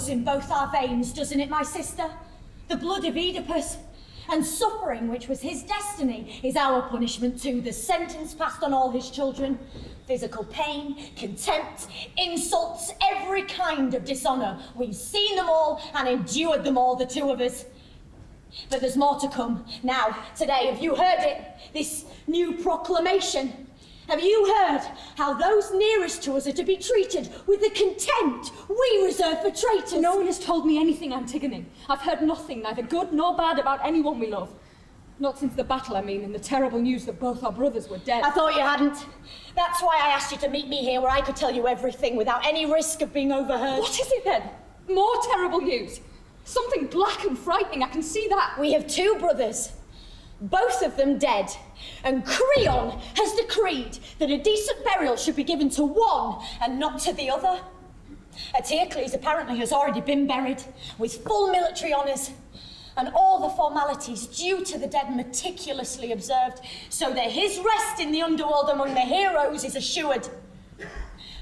flows in both our veins, doesn't it, my sister? The blood of Oedipus. And suffering, which was his destiny, is our punishment too. The sentence passed on all his children. Physical pain, contempt, insults, every kind of dishonour. We've seen them all and endured them all, the two of us. But there's more to come. Now, today, have you heard it? This new proclamation. Have you heard how those nearest to us are to be treated with the contempt we reserve for traitors? No one has told me anything, Antigone. I've heard nothing, neither good nor bad, about anyone we love. Not since the battle, I mean, and the terrible news that both our brothers were dead. I thought you hadn't. That's why I asked you to meet me here, where I could tell you everything without any risk of being overheard. What is it then? More terrible news? Something black and frightening, I can see that. We have two brothers, both of them dead, and Creon has decreed that a decent burial should be given to one and not to the other. Eteocles apparently has already been buried with full military honours and all the formalities due to the dead meticulously observed, so that his rest in the underworld among the heroes is assured.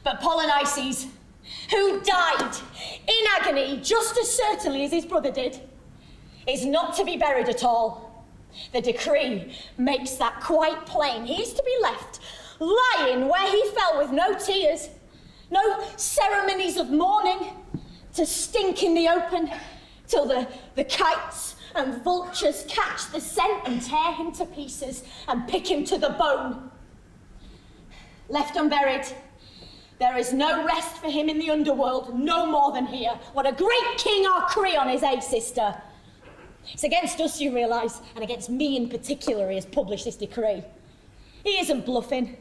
But Polynices, who died in agony just as certainly as his brother did, is not to be buried at all. The decree makes that quite plain. He is to be left lying where he fell with no tears, no ceremonies of mourning, to stink in the open till the kites and vultures catch the scent and tear him to pieces and pick him to the bone. Left unburied, there is no rest for him in the underworld, no more than here. What a great king our Creon is, eh, sister? It's against us, you realise, and against me in particular he has published this decree. He isn't bluffing.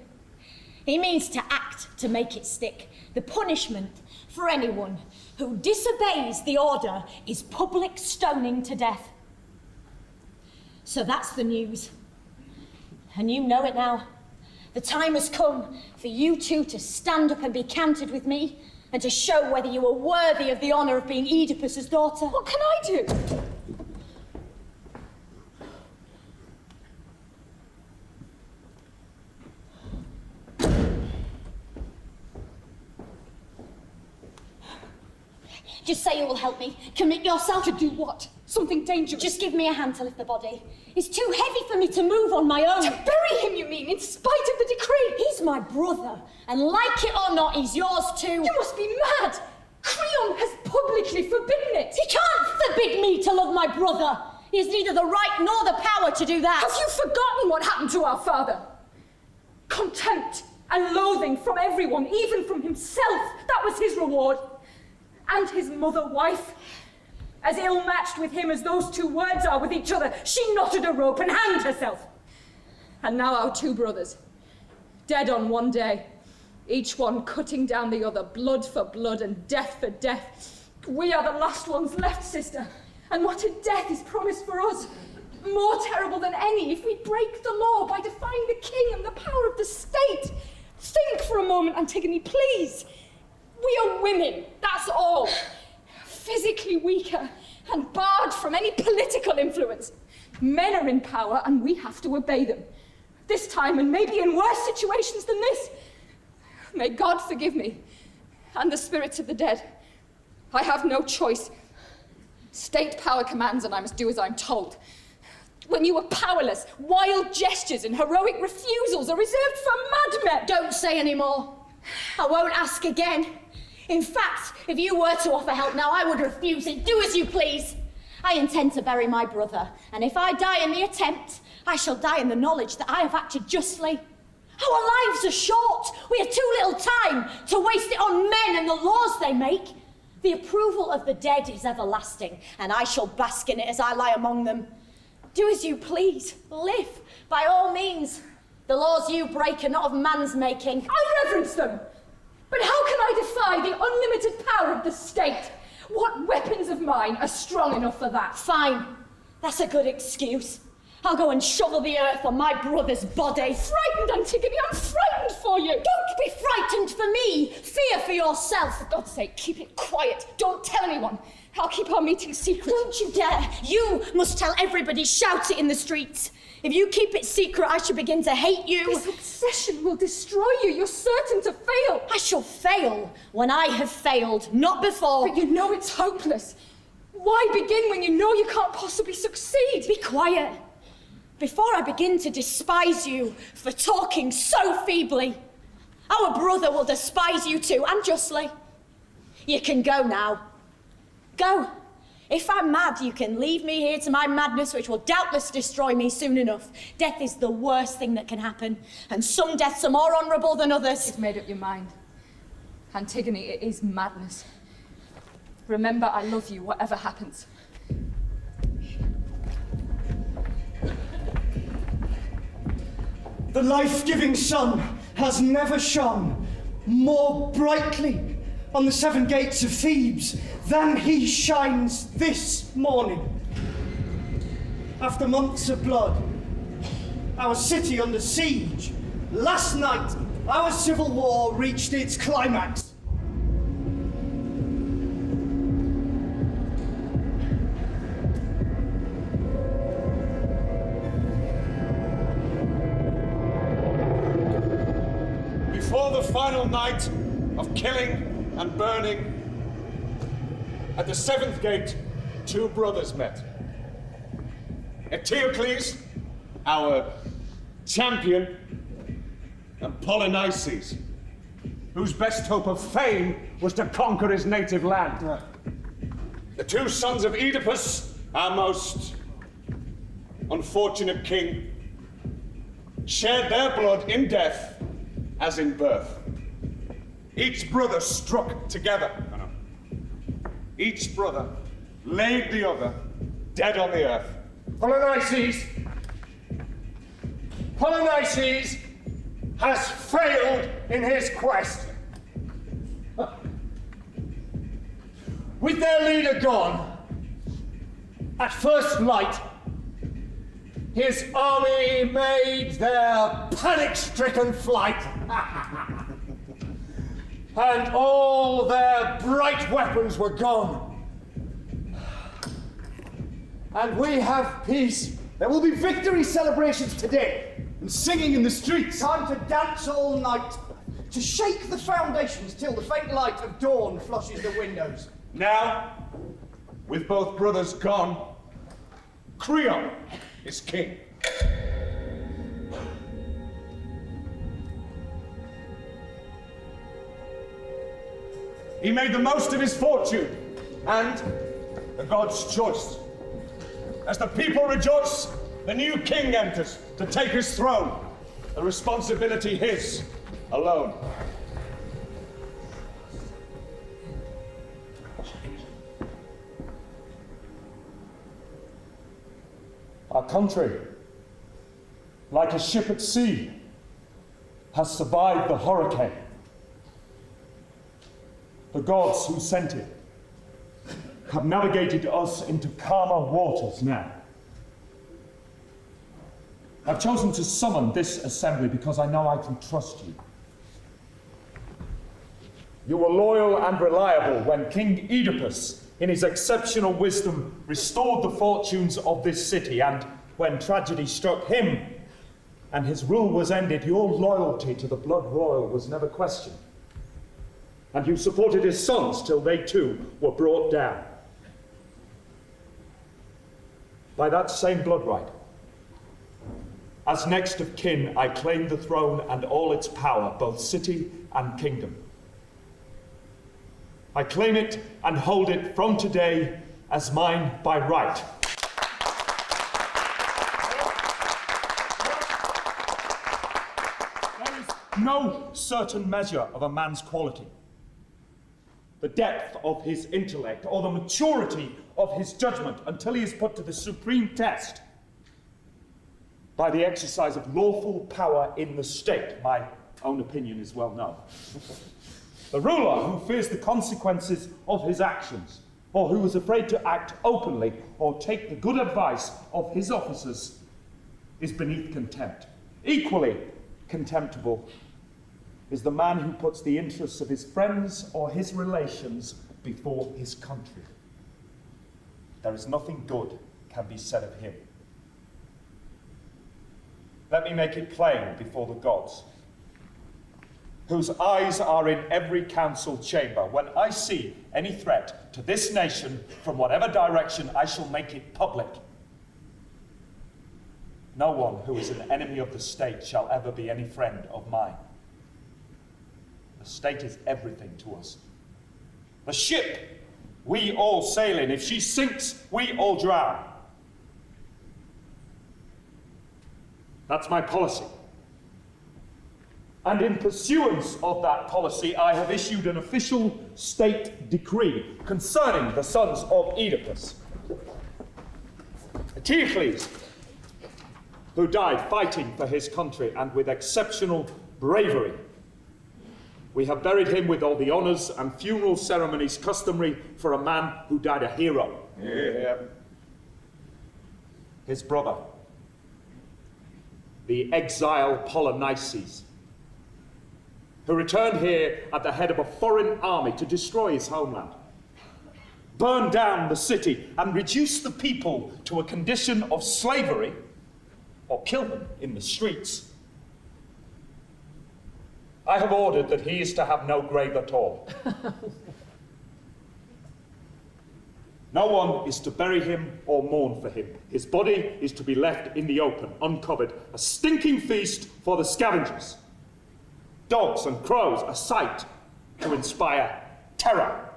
He means to act to make it stick. The punishment for anyone who disobeys the order is public stoning to death. So that's the news. And you know it now. The time has come for you two to stand up and be counted with me, and to show whether you are worthy of the honour of being Oedipus's daughter. What can I do? Just say you will help me. Commit yourself. To do what? Something dangerous? Just give me a hand to lift the body. It's too heavy for me to move on my own. To bury him, you mean, in spite of the decree? He's my brother, and like it or not, he's yours too. You must be mad! Creon has publicly forbidden it! He can't forbid me to love my brother. He has neither the right nor the power to do that. Have you forgotten what happened to our father? Contempt and loathing from everyone, even from himself. That was his reward. And his mother-wife, as ill-matched with him as those two words are with each other, she knotted a rope and hanged herself. And now our two brothers, dead on one day, each one cutting down the other, blood for blood and death for death. We are the last ones left, sister, and what a death is promised for us. More terrible than any if we break the law by defying the king and the power of the state. Think for a moment, Antigone, please. We are women, that's all. Physically weaker and barred from any political influence. Men are in power and we have to obey them. This time, and maybe in worse situations than this. May God forgive me and the spirits of the dead. I have no choice. State power commands and I must do as I'm told. When you are powerless, wild gestures and heroic refusals are reserved for madmen. Don't say any more. I won't ask again. In fact, if you were to offer help now, I would refuse it. Do as you please. I intend to bury my brother, and if I die in the attempt, I shall die in the knowledge that I have acted justly. Our lives are short. We have too little time to waste it on men and the laws they make. The approval of the dead is everlasting, and I shall bask in it as I lie among them. Do as you please. Live, by all means. The laws you break are not of man's making. I reverence them. But how can I defy the unlimited power of the state? What weapons of mine are strong enough for that? Fine. That's a good excuse. I'll go and shovel the earth on my brother's body. Frightened, Antigone, I'm frightened for you. Don't be frightened for me. Fear for yourself. For God's sake, keep it quiet. Don't tell anyone. I'll keep our meeting secret. Don't you dare. You must tell everybody. Shout it in the streets. If you keep it secret, I shall begin to hate you. This obsession will destroy you. You're certain to fail. I shall fail when I have failed, not before. But you know it's hopeless. Why begin when you know you can't possibly succeed? Be quiet. Before I begin to despise you for talking so feebly, our brother will despise you too, and justly. You can go now. Go. If I'm mad, you can leave me here to my madness, which will doubtless destroy me soon enough. Death is the worst thing that can happen, and some deaths are more honourable than others. You've made up your mind. Antigone, it is madness. Remember, I love you, whatever happens. The life-giving sun has never shone more brightly on the 7 gates of Thebes than he shines this morning. After months of blood, our city under siege, last night our civil war reached its climax. Before the final night of killing and burning, at the 7th gate, 2 brothers met. Eteocles, our champion, and Polynices, whose best hope of fame was to conquer his native land. The 2 sons of Oedipus, our most unfortunate king, shared their blood in death as in birth. Each brother struck together. Each brother laid the other dead on the earth. Polynices has failed in his quest. With their leader gone, at first light, his army made their panic-stricken flight. And all their bright weapons were gone. And we have peace. There will be victory celebrations today, And singing in the streets. time to dance all night, to shake the foundations till the faint light of dawn flushes the windows. Now, with both brothers gone, Creon is king. He made the most of his fortune and the gods' choice. As the people rejoice, the new king enters to take his throne. The responsibility his alone. Our country, like a ship at sea, has survived the hurricane. The gods who sent it have navigated us into calmer waters now. I've chosen to summon this assembly because I know I can trust you. You were loyal and reliable when King Oedipus, in his exceptional wisdom, restored the fortunes of this city, and when tragedy struck him and his rule was ended, your loyalty to the blood royal was never questioned. And you supported his sons till they too were brought down. By that same blood right, as next of kin, I claim the throne and all its power, both city and kingdom. I claim it and hold it from today as mine by right. There is no certain measure of a man's quality, the depth of his intellect, or the maturity of his judgment, until he is put to the supreme test by the exercise of lawful power in the state. My own opinion is well known. The ruler who fears the consequences of his actions, or who is afraid to act openly or take the good advice of his officers, is beneath contempt. Equally contemptible is the man who puts the interests of his friends or his relations before his country. There is nothing good can be said of him. Let me make it plain before the gods, whose eyes are in every council chamber. When I see any threat to this nation from whatever direction, I shall make it public. No one who is an enemy of the state shall ever be any friend of mine. The state is everything to us. The ship we all sail in, if she sinks, we all drown. That's my policy. And in pursuance of that policy, I have issued an official state decree concerning the sons of Oedipus. Eteocles, who died fighting for his country and with exceptional bravery. We have buried him with all the honours and funeral ceremonies customary for a man who died a hero. Yeah. His brother, the exile Polynices, who returned here at the head of a foreign army to destroy his homeland, burn down the city and reduce the people to a condition of slavery, or kill them in the streets. I have ordered that he is to have no grave at all. No one is to bury him or mourn for him. His body is to be left in the open, uncovered, a stinking feast for the scavengers. Dogs and crows, a sight to inspire terror.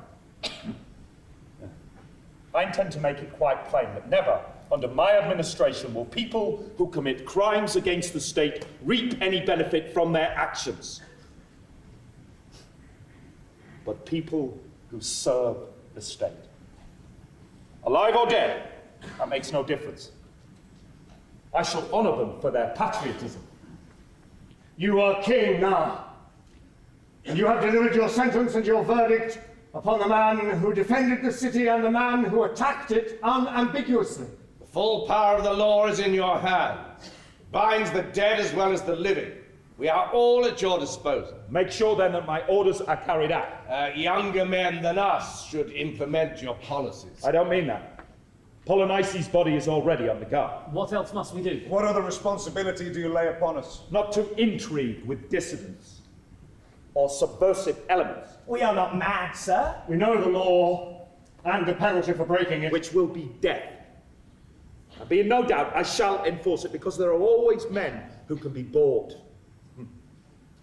I intend to make it quite plain that never, under my administration, will people who commit crimes against the state reap any benefit from their actions. But people who serve the state, alive or dead, that makes no difference. I shall honour them for their patriotism. You are king now, and you have delivered your sentence and your verdict upon the man who defended the city and the man who attacked it unambiguously. The full power of the law is in your hands. It binds the dead as well as the living. We are all at your disposal. Make sure then that my orders are carried out. Younger men than us should implement your policies. I don't mean that. Polynices' body is already on the guard. What else must we do? What other responsibility do you lay upon us? Not to intrigue with dissidents or subversive elements. We are not mad, sir. We know the law and the penalty for breaking it. Which will be death. And be in no doubt I shall enforce it, because there are always men who can be bought.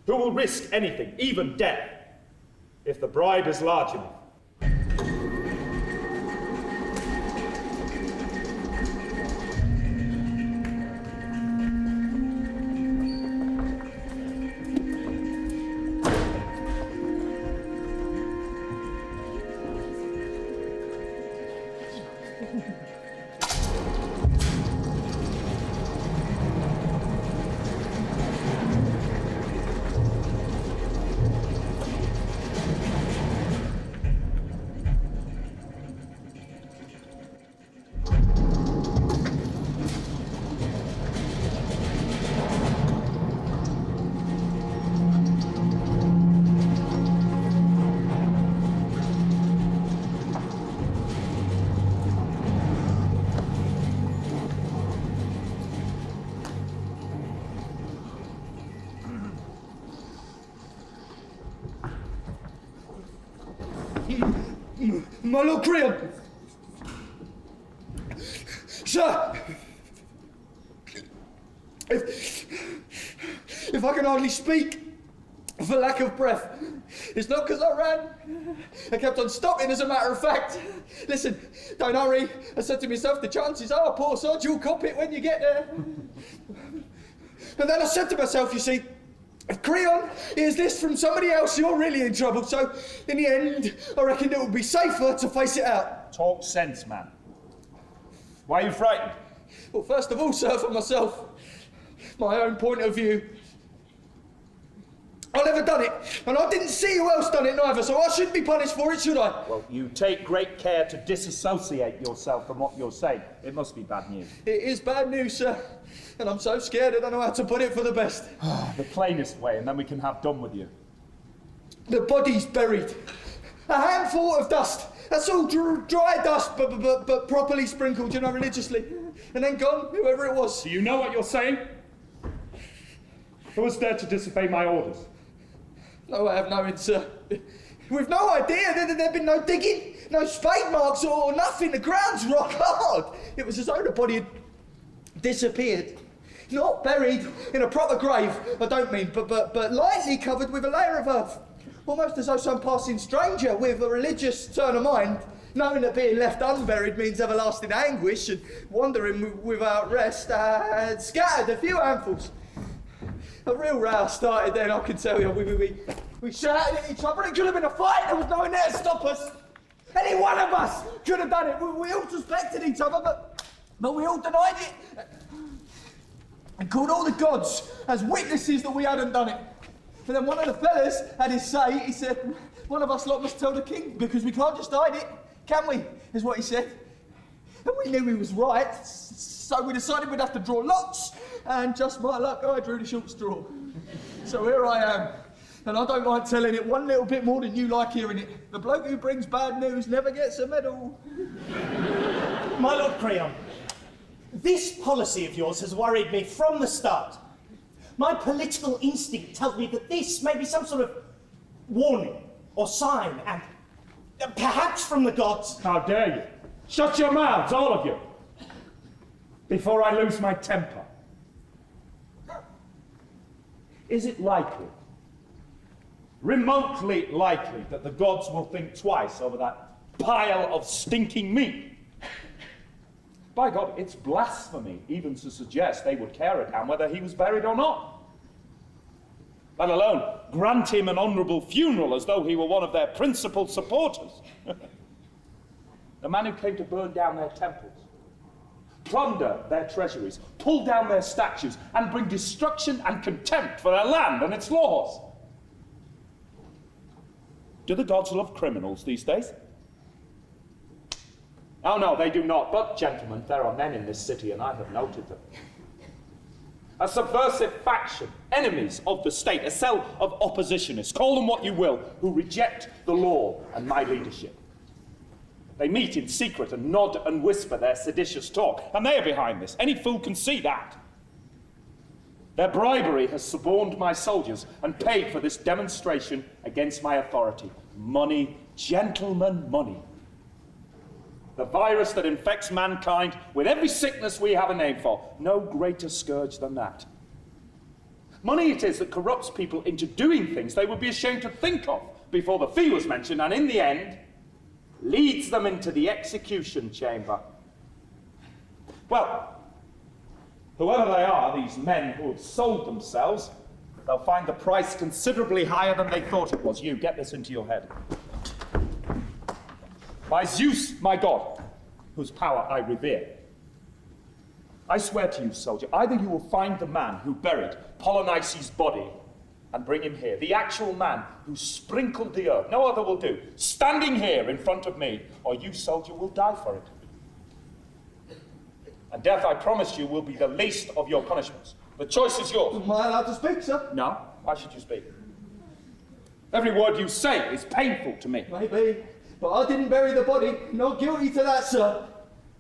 Who will risk anything, even death, if the bribe is large enough. My Lord Creon! Sir! If I can hardly speak for lack of breath, it's not because I ran. I kept on stopping, as a matter of fact. Listen, don't hurry. I said to myself, the chances are, poor sod, you'll cop it when you get there. And then I said to myself, you see, if Creon hears this from somebody else, you're really in trouble. So, in the end, I reckon it would be safer to face it out. Talk sense, man. Why are you frightened? Well, first of all, sir, for myself, my own point of view. I never done it, and I didn't see who else done it neither, so I shouldn't be punished for it, should I? Well, you take great care to disassociate yourself from what you're saying. It must be bad news. It is bad news, sir, and I'm so scared I don't know how to put it for the best. The plainest way, and then we can have done with you. The body's buried. A handful of dust. That's all dry dust, but properly sprinkled, you know, religiously. And then gone, whoever it was. Do you know what you're saying? Who has dared to disobey my orders? No, I have knowing, sir. We've no idea. There'd been no digging, no spade marks or nothing. The ground's rock hard. It was as though the body had disappeared. Not buried in a proper grave, I don't mean, but lightly covered with a layer of earth. Almost as though some passing stranger with a religious turn of mind, knowing that being left unburied means everlasting anguish and wandering without rest, had scattered a few handfuls. A real row started then, I can tell you. We shouted at each other. It could have been a fight. There was no one there to stop us. Any one of us could have done it. We all suspected each other, but we all denied it. And called all the gods as witnesses that we hadn't done it. And then one of the fellas had his say. He said, one of us lot must tell the king, because we can't just hide it, can we? Is what he said. And we knew he was right, so we decided we'd have to draw lots. And just my luck, I drew the short straw. So here I am. And I don't like telling it one little bit more than you like hearing it. The bloke who brings bad news never gets a medal. My Lord Creon, this policy of yours has worried me from the start. My political instinct tells me that this may be some sort of warning or sign, and perhaps from the gods. How dare you? Shut your mouths, all of you, before I lose my temper. Is it likely, remotely likely, that the gods will think twice over that pile of stinking meat? By God, it's blasphemy even to suggest they would care a damn whether he was buried or not. Let alone grant him an honourable funeral as though he were one of their principal supporters. The man who came to burn down their temples, plunder their treasuries, pull down their statues, and bring destruction and contempt for their land and its laws. Do the gods love criminals these days? Oh no, they do not. But, gentlemen, there are men in this city, and I have noted them. A subversive faction, enemies of the state, a cell of oppositionists, call them what you will, who reject the law and my leadership. They meet in secret and nod and whisper their seditious talk, and they are behind this. Any fool can see that. Their bribery has suborned my soldiers and paid for this demonstration against my authority. Money, gentlemen, money. The virus that infects mankind with every sickness we have a name for. No greater scourge than that. Money it is that corrupts people into doing things they would be ashamed to think of before the fee was mentioned, and in the end, leads them into the execution chamber. Well, whoever they are, these men who have sold themselves, they'll find the price considerably higher than they thought it was. You, get this into your head. By Zeus, my God, whose power I revere, I swear to you, soldier, either you will find the man who buried Polynices' body and bring him here, the actual man who sprinkled the earth, no other will do, standing here in front of me, or you, soldier, will die for it. And death, I promise you, will be the least of your punishments. The choice is yours. Am I allowed to speak, sir? No. Why should you speak? Every word you say is painful to me. Maybe, but I didn't bury the body. Not guilty to that, sir.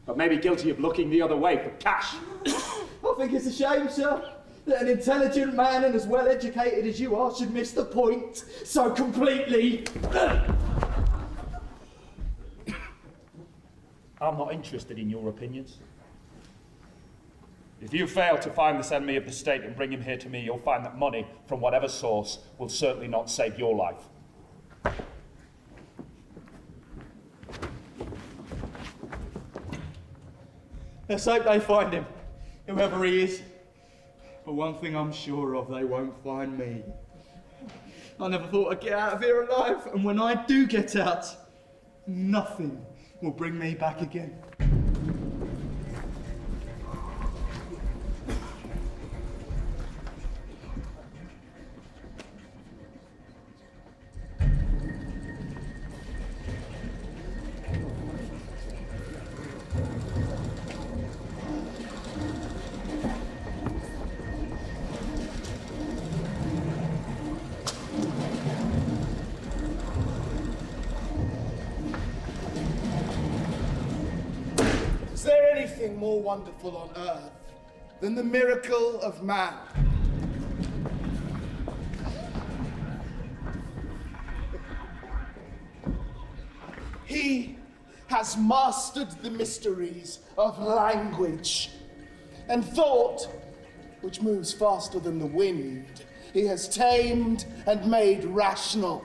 But maybe guilty of looking the other way for cash. I think it's a shame, sir, that an intelligent man and as well educated as you are should miss the point so completely. I'm not interested in your opinions. If you fail to find this enemy of the state and bring him here to me, you'll find that money, from whatever source, will certainly not save your life. Let's hope they find him, whoever he is. But one thing I'm sure of, they won't find me. I never thought I'd get out of here alive, and when I do get out, nothing will bring me back again. Is there anything more wonderful on earth than the miracle of man? He has mastered the mysteries of language and thought, which moves faster than the wind. He has tamed and made rational.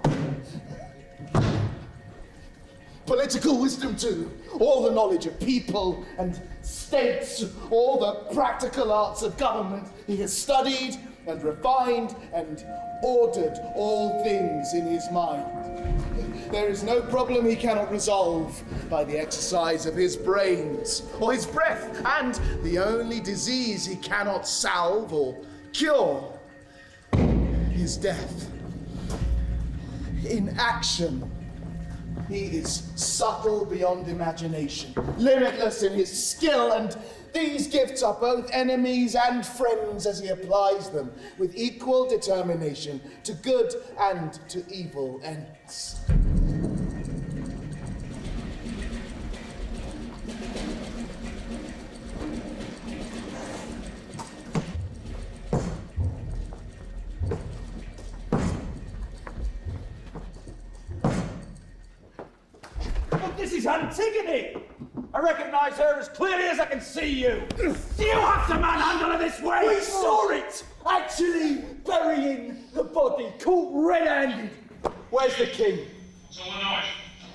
Political wisdom too, all the knowledge of people and states, all the practical arts of government. He has studied and refined and ordered all things in his mind. There is no problem he cannot resolve by the exercise of his brains or his breath, and the only disease he cannot salve or cure is death. In action, he is subtle beyond imagination, limitless in his skill, and these gifts are both enemies and friends as he applies them with equal determination to good and to evil ends. This is Antigone! I recognize her as clearly as I can see you! Do you have to manhandle her this way? We saw it! Actually burying the body, caught red-handed. Where's the king?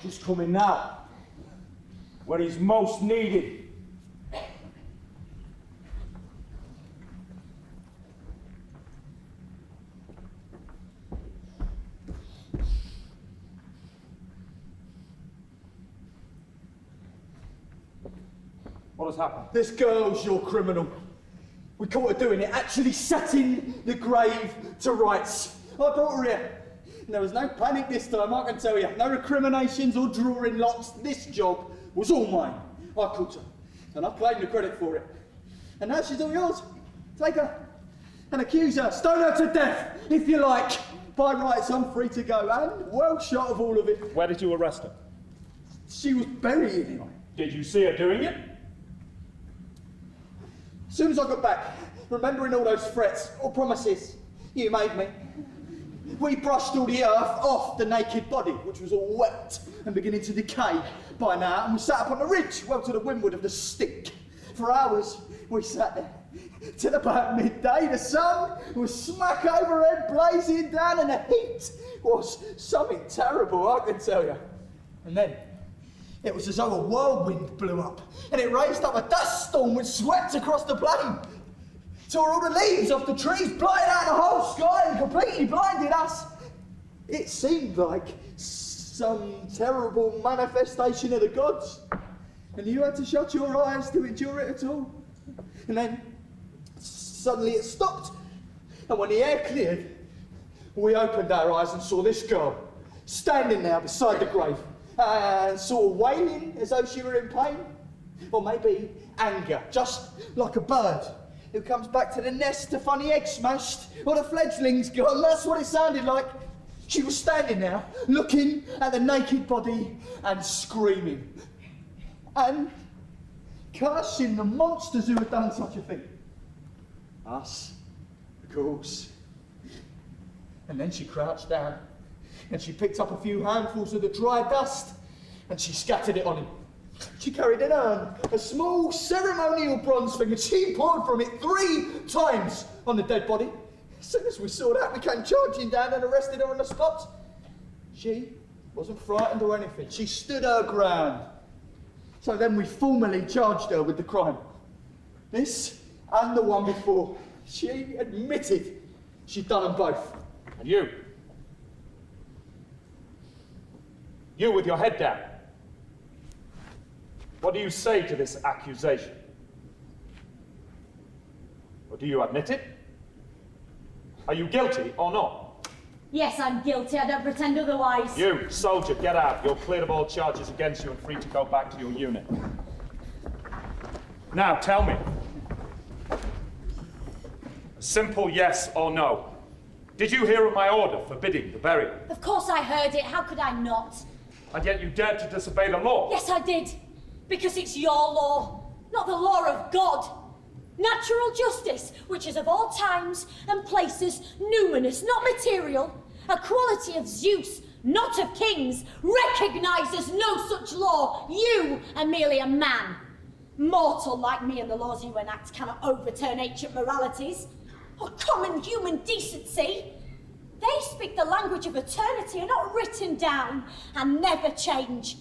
He's coming now. When he's most needed. What has happened? This girl's your criminal. We caught her doing it, actually setting the grave to rights. I brought her here. And there was no panic this time, I can tell you. No recriminations or drawing lots. This job was all mine. I caught her, and I claim the credit for it. And now she's all yours. Take her and accuse her. Stone her to death, if you like. By rights, I'm free to go, and well shot of all of it. Where did you arrest her? She was burying him. Did you see her doing it? As soon as I got back, remembering all those threats or promises you made me, we brushed all the earth off the naked body, which was all wet and beginning to decay by now, and we sat up on the ridge, well to the windward of the stick. For hours, we sat there, till about midday. The sun was smack overhead, blazing down, and the heat was something terrible, I can tell you. And then, it was as though a whirlwind blew up, and it raised up a dust storm which swept across the plain, tore all the leaves off the trees, blotted out the whole sky, and completely blinded us. It seemed like some terrible manifestation of the gods, and you had to shut your eyes to endure it at all. And then, suddenly it stopped, and when the air cleared, we opened our eyes and saw this girl, standing there beside the grave, and saw wailing as though she were in pain, or maybe anger, just like a bird who comes back to the nest to find the egg smashed or the fledglings gone. That's what it sounded like. She was standing there, looking at the naked body and screaming, and cursing the monsters who had done such a thing. Us, of course. And then she crouched down, and she picked up a few handfuls of the dry dust, and she scattered it on him. She carried an urn, a small ceremonial bronze thing, and she poured from it 3 times on the dead body. As soon as we saw that, we came charging down and arrested her on the spot. She wasn't frightened or anything. She stood her ground. So then we formally charged her with the crime. This and the one before. She admitted she'd done them both. And you? You with your head down. What do you say to this accusation? Or do you admit it? Are you guilty or not? Yes, I'm guilty. I don't pretend otherwise. You, soldier, get out. You're cleared of all charges against you and free to go back to your unit. Now, tell me. A simple yes or no. Did you hear of my order forbidding the burial? Of course I heard it. How could I not? And yet you dared to disobey the law? Yes, I did. Because it's your law, not the law of God. Natural justice, which is of all times and places numinous, not material, a quality of Zeus, not of kings, recognises no such law. You are merely a man. Mortal like me, and the laws you enact cannot overturn ancient moralities or common human decency. They speak the language of eternity, are not written down, and never change.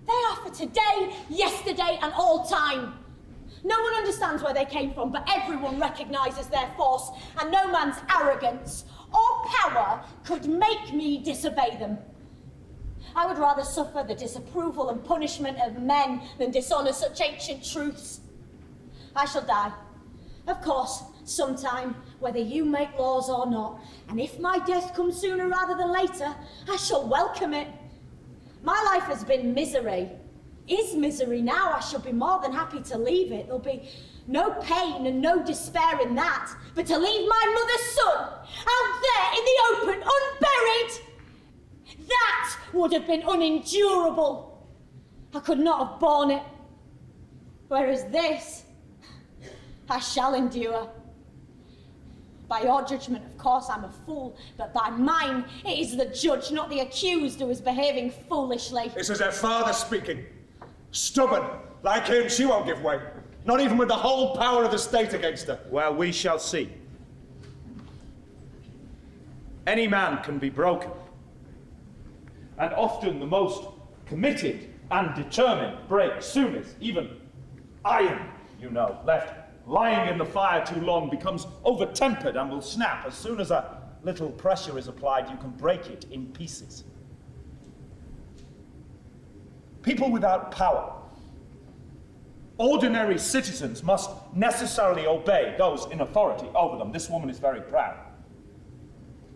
They are for today, yesterday, and all time. No one understands where they came from, but everyone recognises their force, and no man's arrogance or power could make me disobey them. I would rather suffer the disapproval and punishment of men than dishonour such ancient truths. I shall die, of course, sometime, whether you make laws or not, and if my death comes sooner rather than later, I shall welcome it. My life has been misery, is misery now. I shall be more than happy to leave it. There'll be no pain and no despair in that, but to leave my mother's son out there in the open, unburied, that would have been unendurable. I could not have borne it. Whereas this, I shall endure. By your judgment, of course, I'm a fool, but by mine, it is the judge, not the accused, who is behaving foolishly. This is her father speaking. Stubborn. Like him, she won't give way. Not even with the whole power of the state against her. Well, we shall see. Any man can be broken. And often the most committed and determined break soonest. Even iron, you know, left lying in the fire too long becomes over-tempered and will snap. As soon as a little pressure is applied, you can break it in pieces. People without power, ordinary citizens, must necessarily obey those in authority over them. This woman is very proud.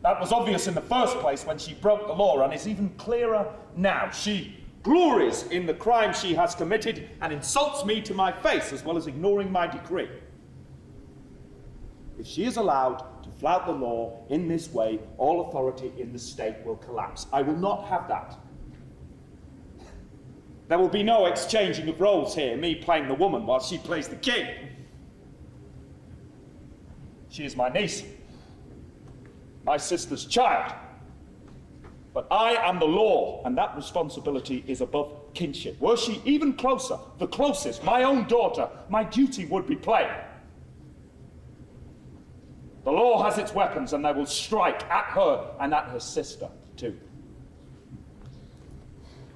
That was obvious in the first place when she broke the law, and is even clearer now. She glories in the crime she has committed and insults me to my face, as well as ignoring my decree. If she is allowed to flout the law in this way, all authority in the state will collapse. I will not have that. There will be no exchanging of roles here, me playing the woman while she plays the king. She is my niece, my sister's child. But I am the law, and that responsibility is above kinship. Were she even closer, the closest, my own daughter, my duty would be plain. The law has its weapons, and they will strike at her and at her sister, too.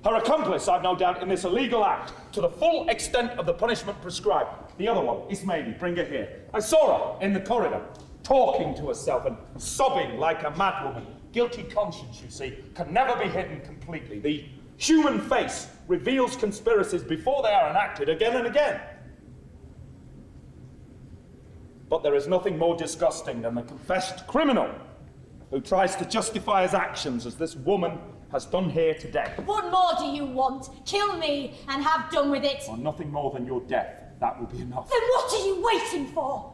Her accomplice, I've no doubt, in this illegal act, to the full extent of the punishment prescribed. The other one, Ismaili, bring her here. I saw her in the corridor, talking to herself and sobbing like a madwoman. Guilty conscience, you see, can never be hidden completely. The human face reveals conspiracies before they are enacted again and again. But there is nothing more disgusting than the confessed criminal who tries to justify his actions, as this woman has done here today. What more do you want? Kill me and have done with it. Or nothing more than your death. That will be enough. Then what are you waiting for?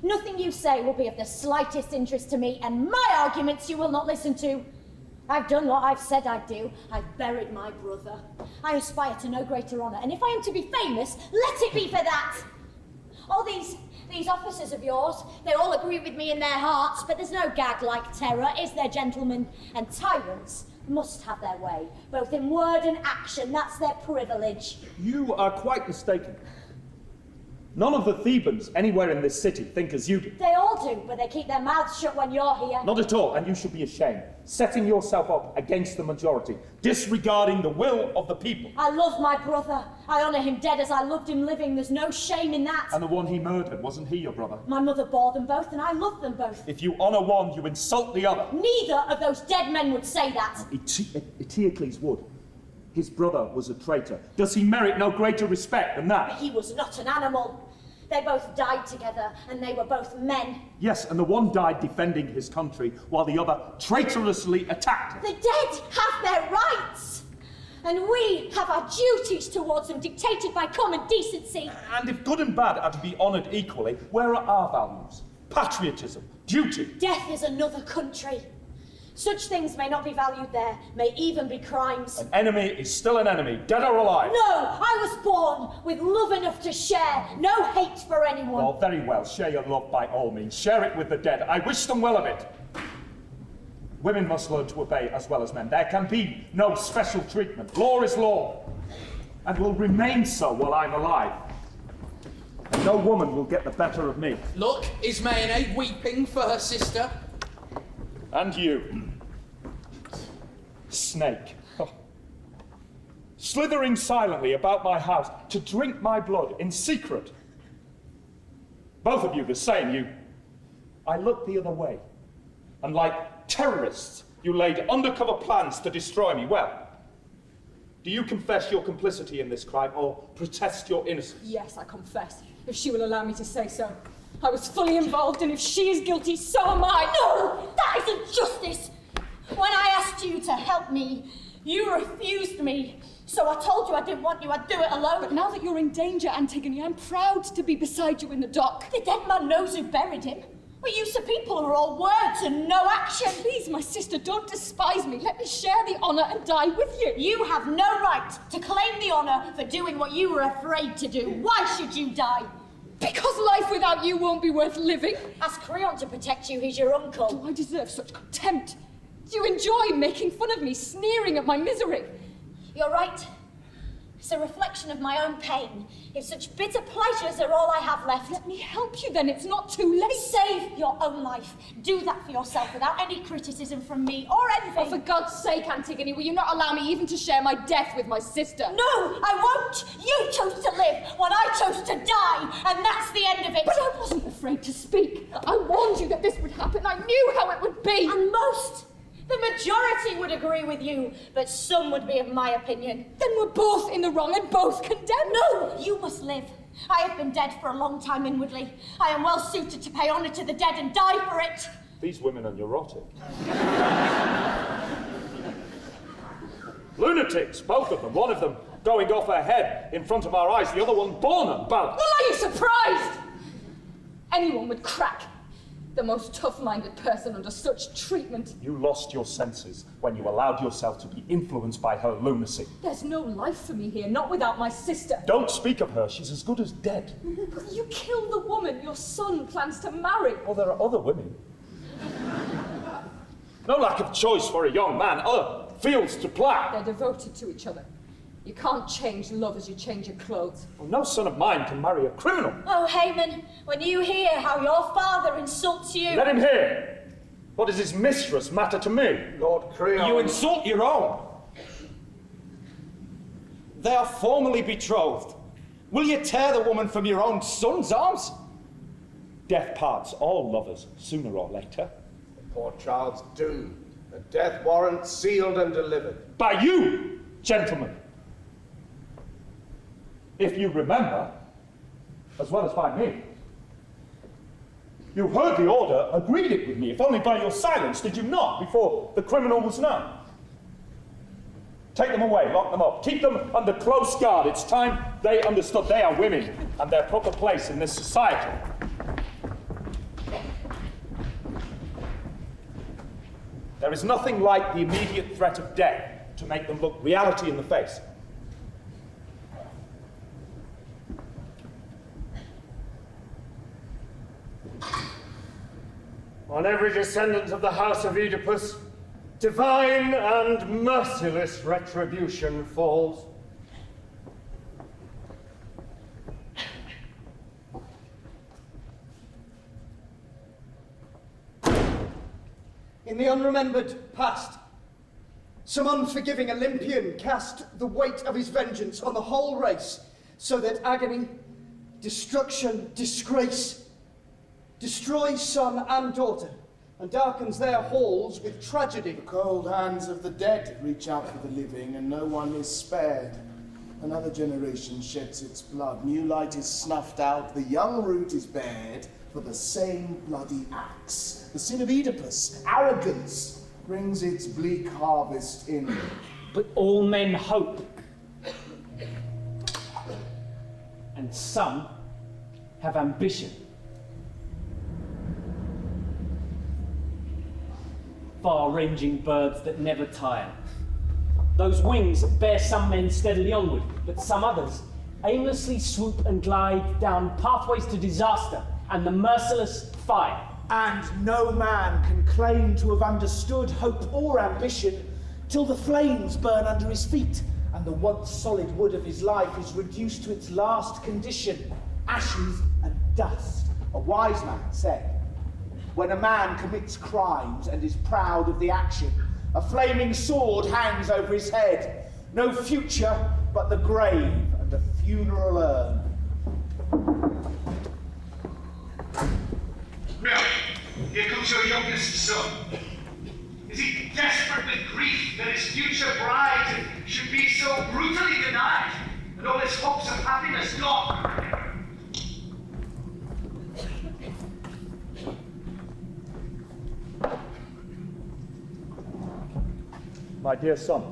Nothing you say will be of the slightest interest to me, and my arguments you will not listen to. I've done what I've said I'd do. I've buried my brother. I aspire to no greater honour, and if I am to be famous, let it be for that. All these officers of yours, they all agree with me in their hearts, but there's no gag like terror, is there, gentlemen? And tyrants must have their way, both in word and action. That's their privilege. You are quite mistaken. None of the Thebans anywhere in this city think as you do. They all do, but they keep their mouths shut when you're here. Not at all, and you should be ashamed. Setting yourself up against the majority, disregarding the will of the people. I love my brother. I honour him dead as I loved him living. There's no shame in that. And the one he murdered, wasn't he your brother? My mother bore them both, and I love them both. If you honour one, you insult the other. Neither of those dead men would say that. Eteocles would. His brother was a traitor. Does he merit no greater respect than that? He was not an animal. They both died together, and they were both men. Yes, and the one died defending his country, while the other traitorously attacked The dead have their rights, and we have our duties towards them, dictated by common decency. And if good and bad are to be honoured equally, where are our values? Patriotism, duty. Death is another country. Such things may not be valued there, may even be crimes. An enemy is still an enemy, dead or alive. No, I was born with love enough to share, no hate for anyone. Well, very well, share your love by all means. Share it with the dead. I wish them well of it. Women must learn to obey as well as men. There can be no special treatment. Law is law, and will remain so while I'm alive. And no woman will get the better of me. Look, is Mayonnaise weeping for her sister? And you, snake, slithering silently about my house to drink my blood in secret. Both of you the same. I looked the other way, and like terrorists, you laid undercover plans to destroy me. Well, do you confess your complicity in this crime, or protest your innocence? Yes, I confess, if she will allow me to say so. I was fully involved, and if she is guilty, so am I. No, that isn't justice. When I asked you to help me, you refused me. So I told you I didn't want you, I'd do it alone. But now that you're in danger, Antigone, I'm proud to be beside you in the dock. The dead man knows who buried him. We used to people who are all words and no action. Please, my sister, don't despise me. Let me share the honour and die with you. You have no right to claim the honour for doing what you were afraid to do. Why should you die? Because life without you won't be worth living. Ask Creon to protect you, he's your uncle. Do I deserve such contempt? Do you enjoy making fun of me, sneering at my misery? You're right. It's a reflection of my own pain. If such bitter pleasures are all I have left. Let me help you then, it's not too late. Save your own life. Do that for yourself without any criticism from me or envy. Oh, for God's sake, Antigone, will you not allow me even to share my death with my sister? No, I won't. You chose to live when I chose to die, and that's the end of it. But I wasn't afraid to speak. I warned you that this would happen. I knew how it would be. And the majority would agree with you, but some would be of my opinion. Then we're both in the wrong and both condemned. No, you must live. I have been dead for a long time inwardly. I am well suited to pay honour to the dead and die for it. These women are neurotic. Lunatics, both of them. One of them going off her head in front of our eyes, the other one born and balanced. Well, are you surprised? Anyone would crack. The most tough-minded person under such treatment. You lost your senses when you allowed yourself to be influenced by her lunacy. There's no life for me here, not without my sister. Don't speak of her, she's as good as dead. You killed the woman your son plans to marry. Well, there are other women. No lack of choice for a young man, other fields to plough. They're devoted to each other. You can't change love as you change your clothes. Well, no son of mine can marry a criminal. Oh, Haman, when you hear how your father insults you... Let him hear. What does his mistress matter to me? Lord Creon. You insult your own. They are formally betrothed. Will you tear the woman from your own son's arms? Death parts all lovers, sooner or later. The poor child's doomed. A death warrant sealed and delivered. By you, gentlemen. If you remember, as well as by me. You heard the order, agreed it with me, if only by your silence, did you not, before the criminal was known? Take them away, lock them up, keep them under close guard. It's time they understood they are women and their proper place in this society. There is nothing like the immediate threat of death to make them look reality in the face. On every descendant of the house of Oedipus, divine and merciless retribution falls. In the unremembered past, some unforgiving Olympian cast the weight of his vengeance on the whole race, so that agony, destruction, disgrace destroys son and daughter, and darkens their halls with tragedy. The cold hands of the dead reach out for the living, and no one is spared. Another generation sheds its blood. New light is snuffed out. The young root is bared for the same bloody axe. The sin of Oedipus, arrogance, brings its bleak harvest in. But all men hope. And some have ambition. Far-ranging birds that never tire. Those wings bear some men steadily onward, but some others aimlessly swoop and glide down pathways to disaster and the merciless fire. And no man can claim to have understood hope or ambition till the flames burn under his feet and the once solid wood of his life is reduced to its last condition, ashes and dust. A wise man said, when a man commits crimes and is proud of the action, a flaming sword hangs over his head. No future but the grave and a funeral urn. Well, here comes your youngest son. Is he desperate with grief that his future bride should be so brutally denied, and all his hopes of happiness gone? My dear son,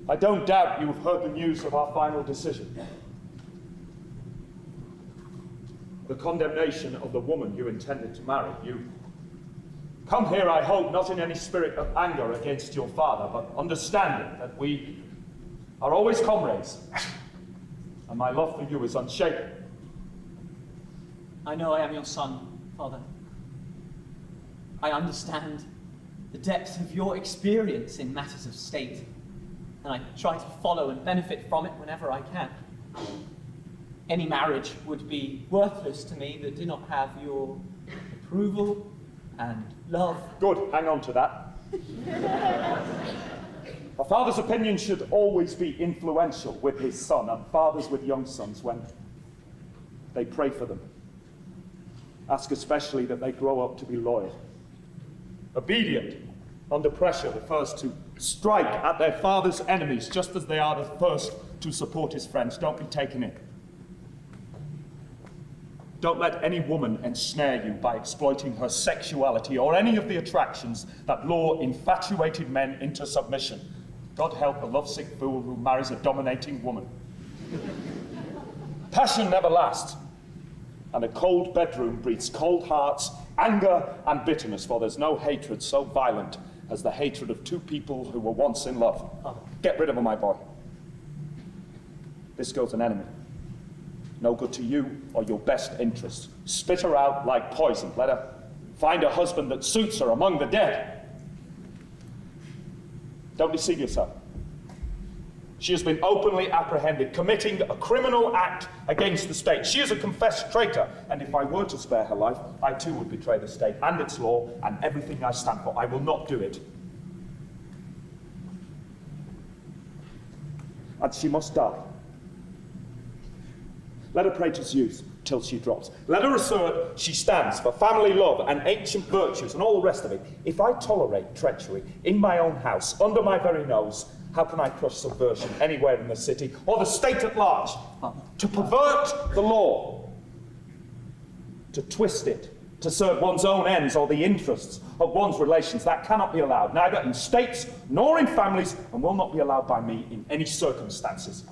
I don't doubt you have heard the news of our final decision. The condemnation of the woman you intended to marry. You come here, I hope, not in any spirit of anger against your father, but understanding that we are always comrades, and my love for you is unshaken. I know I am your son, Father. I understand the depth of your experience in matters of state, and I try to follow and benefit from it whenever I can. Any marriage would be worthless to me that did not have your approval and love. Good, hang on to that. A father's opinion should always be influential with his son, and fathers with young sons when they pray for them. Ask especially that they grow up to be loyal, obedient, under pressure, the first to strike at their father's enemies, just as they are the first to support his friends. Don't be taken in. Don't let any woman ensnare you by exploiting her sexuality or any of the attractions that lure infatuated men into submission. God help the lovesick fool who marries a dominating woman. Passion never lasts, and a cold bedroom breeds cold hearts, anger, and bitterness, for there's no hatred so violent as the hatred of two people who were once in love. Get rid of her, my boy. This girl's an enemy. No good to you or your best interests. Spit her out like poison. Let her find a husband that suits her among the dead. Don't deceive yourself. She has been openly apprehended, committing a criminal act against the state. She is a confessed traitor, and if I were to spare her life, I too would betray the state and its law and everything I stand for. I will not do it. And she must die. Let her pray to Zeus till she drops. Let her assert she stands for family love and ancient virtues and all the rest of it. If I tolerate treachery in my own house, under my very nose, how can I crush subversion anywhere in the city or the state at large? To pervert the law, to twist it, to serve one's own ends or the interests of one's relations, that cannot be allowed, neither in states nor in families, and will not be allowed by me in any circumstances.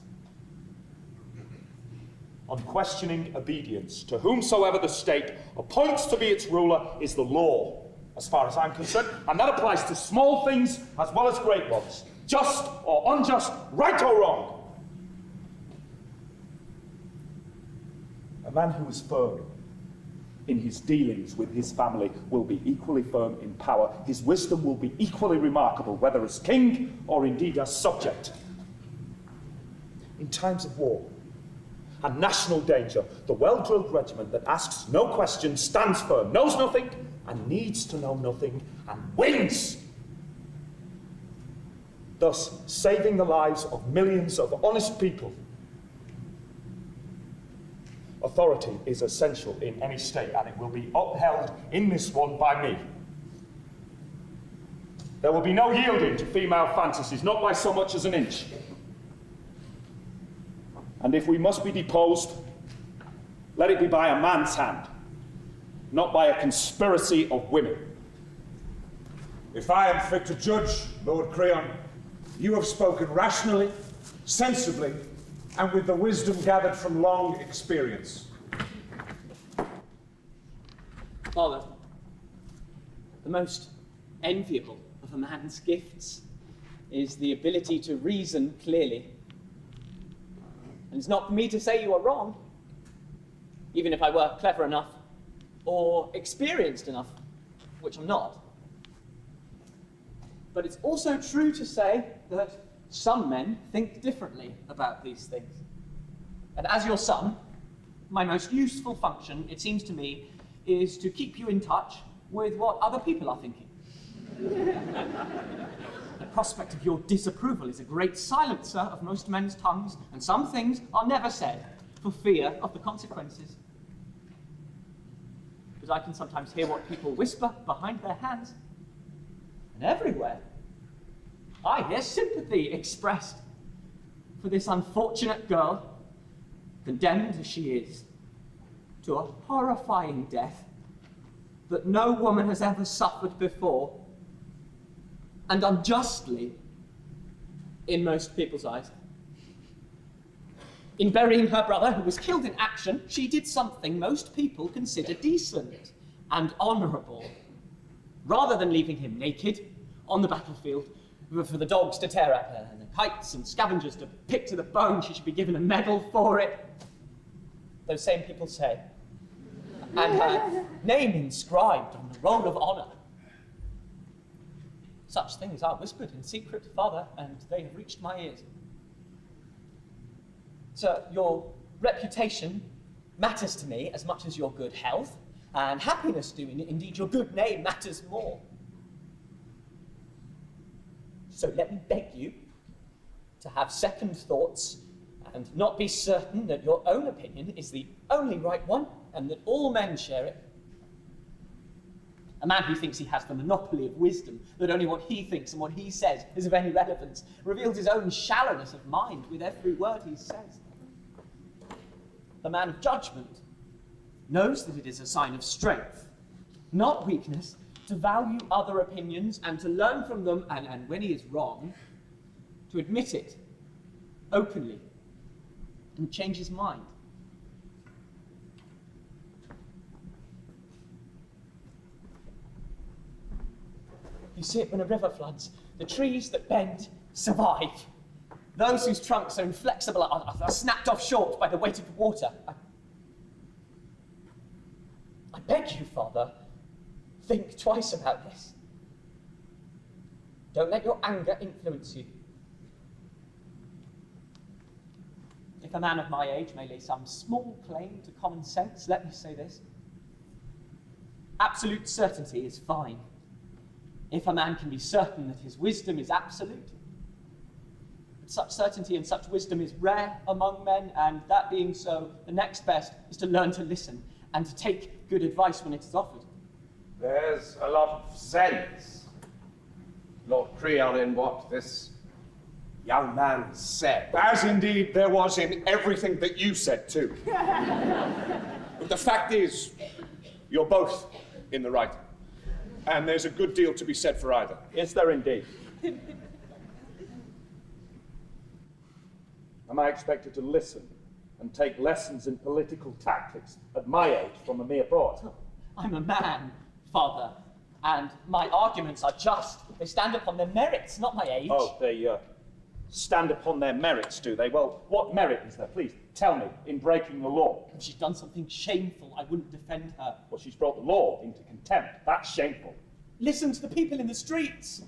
Unquestioning obedience to whomsoever the state appoints to be its ruler is the law, as far as I'm concerned, and that applies to small things as well as great ones, just or unjust, right or wrong. A man who is firm in his dealings with his family will be equally firm in power. His wisdom will be equally remarkable, whether as king or indeed as subject. In times of war and national danger, the well-drilled regiment that asks no questions, stands firm, knows nothing, and needs to know nothing, and wins! Thus, saving the lives of millions of honest people. Authority is essential in any state, and it will be upheld in this one by me. There will be no yielding to female fantasies, not by so much as an inch. And if we must be deposed, let it be by a man's hand, not by a conspiracy of women. If I am fit to judge, Lord Creon, you have spoken rationally, sensibly, and with the wisdom gathered from long experience. Father, the most enviable of a man's gifts is the ability to reason clearly. And it's not for me to say you are wrong, even if I were clever enough or experienced enough, which I'm not. But it's also true to say that some men think differently about these things. And as your son, my most useful function, it seems to me, is to keep you in touch with what other people are thinking. The prospect of your disapproval is a great silencer of most men's tongues, and some things are never said for fear of the consequences. But I can sometimes hear what people whisper behind their hands, and everywhere I hear sympathy expressed for this unfortunate girl, condemned as she is to a horrifying death that no woman has ever suffered before, and unjustly in most people's eyes. In burying her brother, who was killed in action, she did something most people consider decent and honourable. Rather than leaving him naked on the battlefield for the dogs to tear at her and the kites and scavengers to pick to the bone, she should be given a medal for it, those same people say, and her name inscribed on the roll of honour. Such things are whispered in secret, Father, and they have reached my ears. Sir, your reputation matters to me as much as your good health and happiness do. Indeed, your good name matters more. So let me beg you to have second thoughts and not be certain that your own opinion is the only right one and that all men share it. A man who thinks he has the monopoly of wisdom, that only what he thinks and what he says is of any relevance, reveals his own shallowness of mind with every word he says. The man of judgment knows that it is a sign of strength, not weakness, to value other opinions and to learn from them, and when he is wrong, to admit it openly and change his mind. You see it when a river floods. The trees that bend survive. Those whose trunks are inflexible are snapped off short by the weight of the water. I beg you, Father, think twice about this. Don't let your anger influence you. If a man of my age may lay some small claim to common sense, let me say this. Absolute certainty is fine. If a man can be certain that his wisdom is absolute. But such certainty and such wisdom is rare among men, and that being so, the next best is to learn to listen and to take good advice when it is offered. There's a lot of sense, Lord Creon, in what this young man said. As indeed there was in everything that you said too. But the fact is, you're both in the right. And there's a good deal to be said for either. Is there indeed? Am I expected to listen and take lessons in political tactics at my age from a mere boy? I'm a man, Father, and my arguments are just. They stand upon their merits, not my age. Oh, they stand upon their merits, do they? Well, what merit is there? Please, tell me, in breaking the law. If she's done something shameful, I wouldn't defend her. Well, she's brought the law into contempt. That's shameful. Listen to the people in the streets.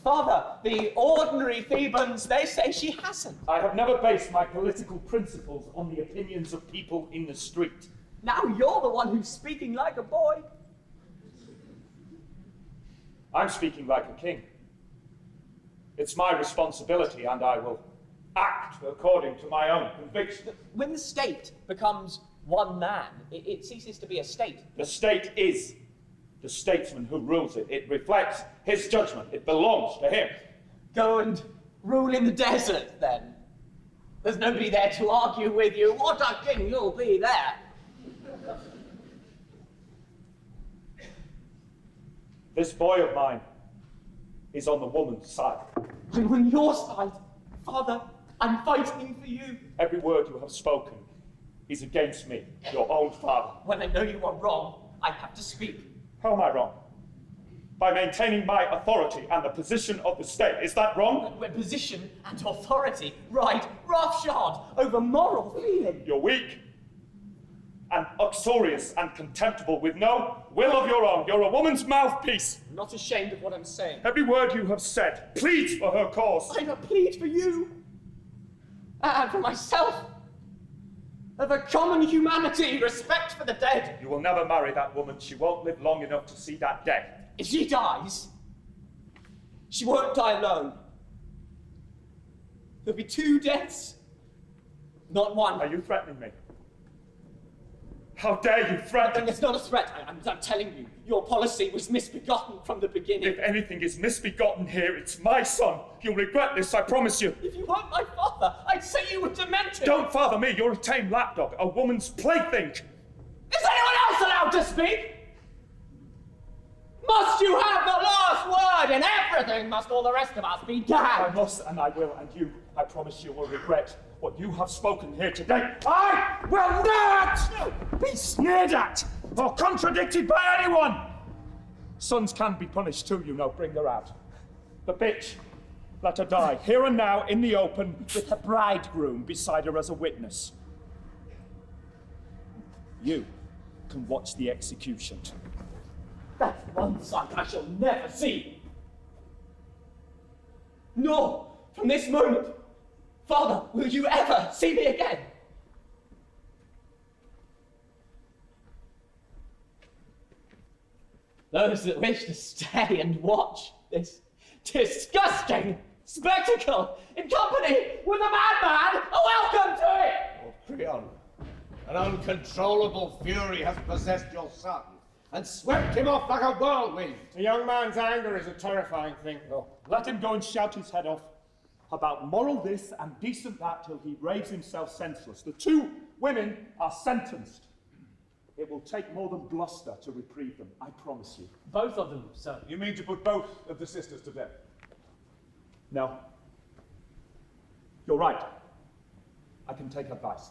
Father, the ordinary Thebans, they say she hasn't. I have never based my political principles on the opinions of people in the street. Now you're the one who's speaking like a boy. I'm speaking like a king. It's my responsibility, and I will act according to my own conviction. When the state becomes one man, it ceases to be a state. The state is the statesman who rules it. It reflects his judgment. It belongs to him. Go and rule in the desert, then. There's nobody there to argue with you. What a king you'll be there. This boy of mine is on the woman's side. I'm on your side, Father. I'm fighting for you. Every word you have spoken is against me, your own father. When I know you are wrong, I have to speak. How am I wrong? by maintaining my authority and the position of the state. Is that wrong? Position and authority, right, roughshod over moral feeling. You're weak and uxorious and contemptible with no will of your own. You're a woman's mouthpiece. I'm not ashamed of what I'm saying. Every word you have said pleads for her cause. I don't plead for you. And for myself. Of a common humanity, respect for the dead. You will never marry that woman. She won't live long enough to see that day. If she dies, she won't die alone. There'll be 2 deaths, not one. Are you threatening me? How dare you threaten? It's not a threat. I'm telling you, your policy was misbegotten from the beginning. If anything is misbegotten here, it's my son. You'll regret this, I promise you. If you weren't my father, I'd say you were demented. Don't father me. You're a tame lapdog, a woman's plaything. Is anyone else allowed to speak? Must you have the last word in everything? Must all the rest of us be damned? I must, and I will, and you, I promise you, will regret what you have spoken here today. I will not be sneered at or contradicted by anyone. Sons can be punished too, you know. Bring her out. The bitch, let her die, here and now, in the open, with her bridegroom beside her as a witness. You can watch the execution. That's one son I shall never see. Nor, from this moment, Father, will you ever see me again? Those that wish to stay and watch this disgusting spectacle in company with a madman are welcome to it! Oh, Creon, an uncontrollable fury has possessed your son and swept him off like a whirlwind. A young man's anger is a terrifying thing. No, let him go and shout his head off about moral this and decent that till he raves himself senseless. The 2 women are sentenced. It will take more than bluster to reprieve them, I promise you. Both of them, sir. You mean to put both of the sisters to death? No. You're right. I can take advice.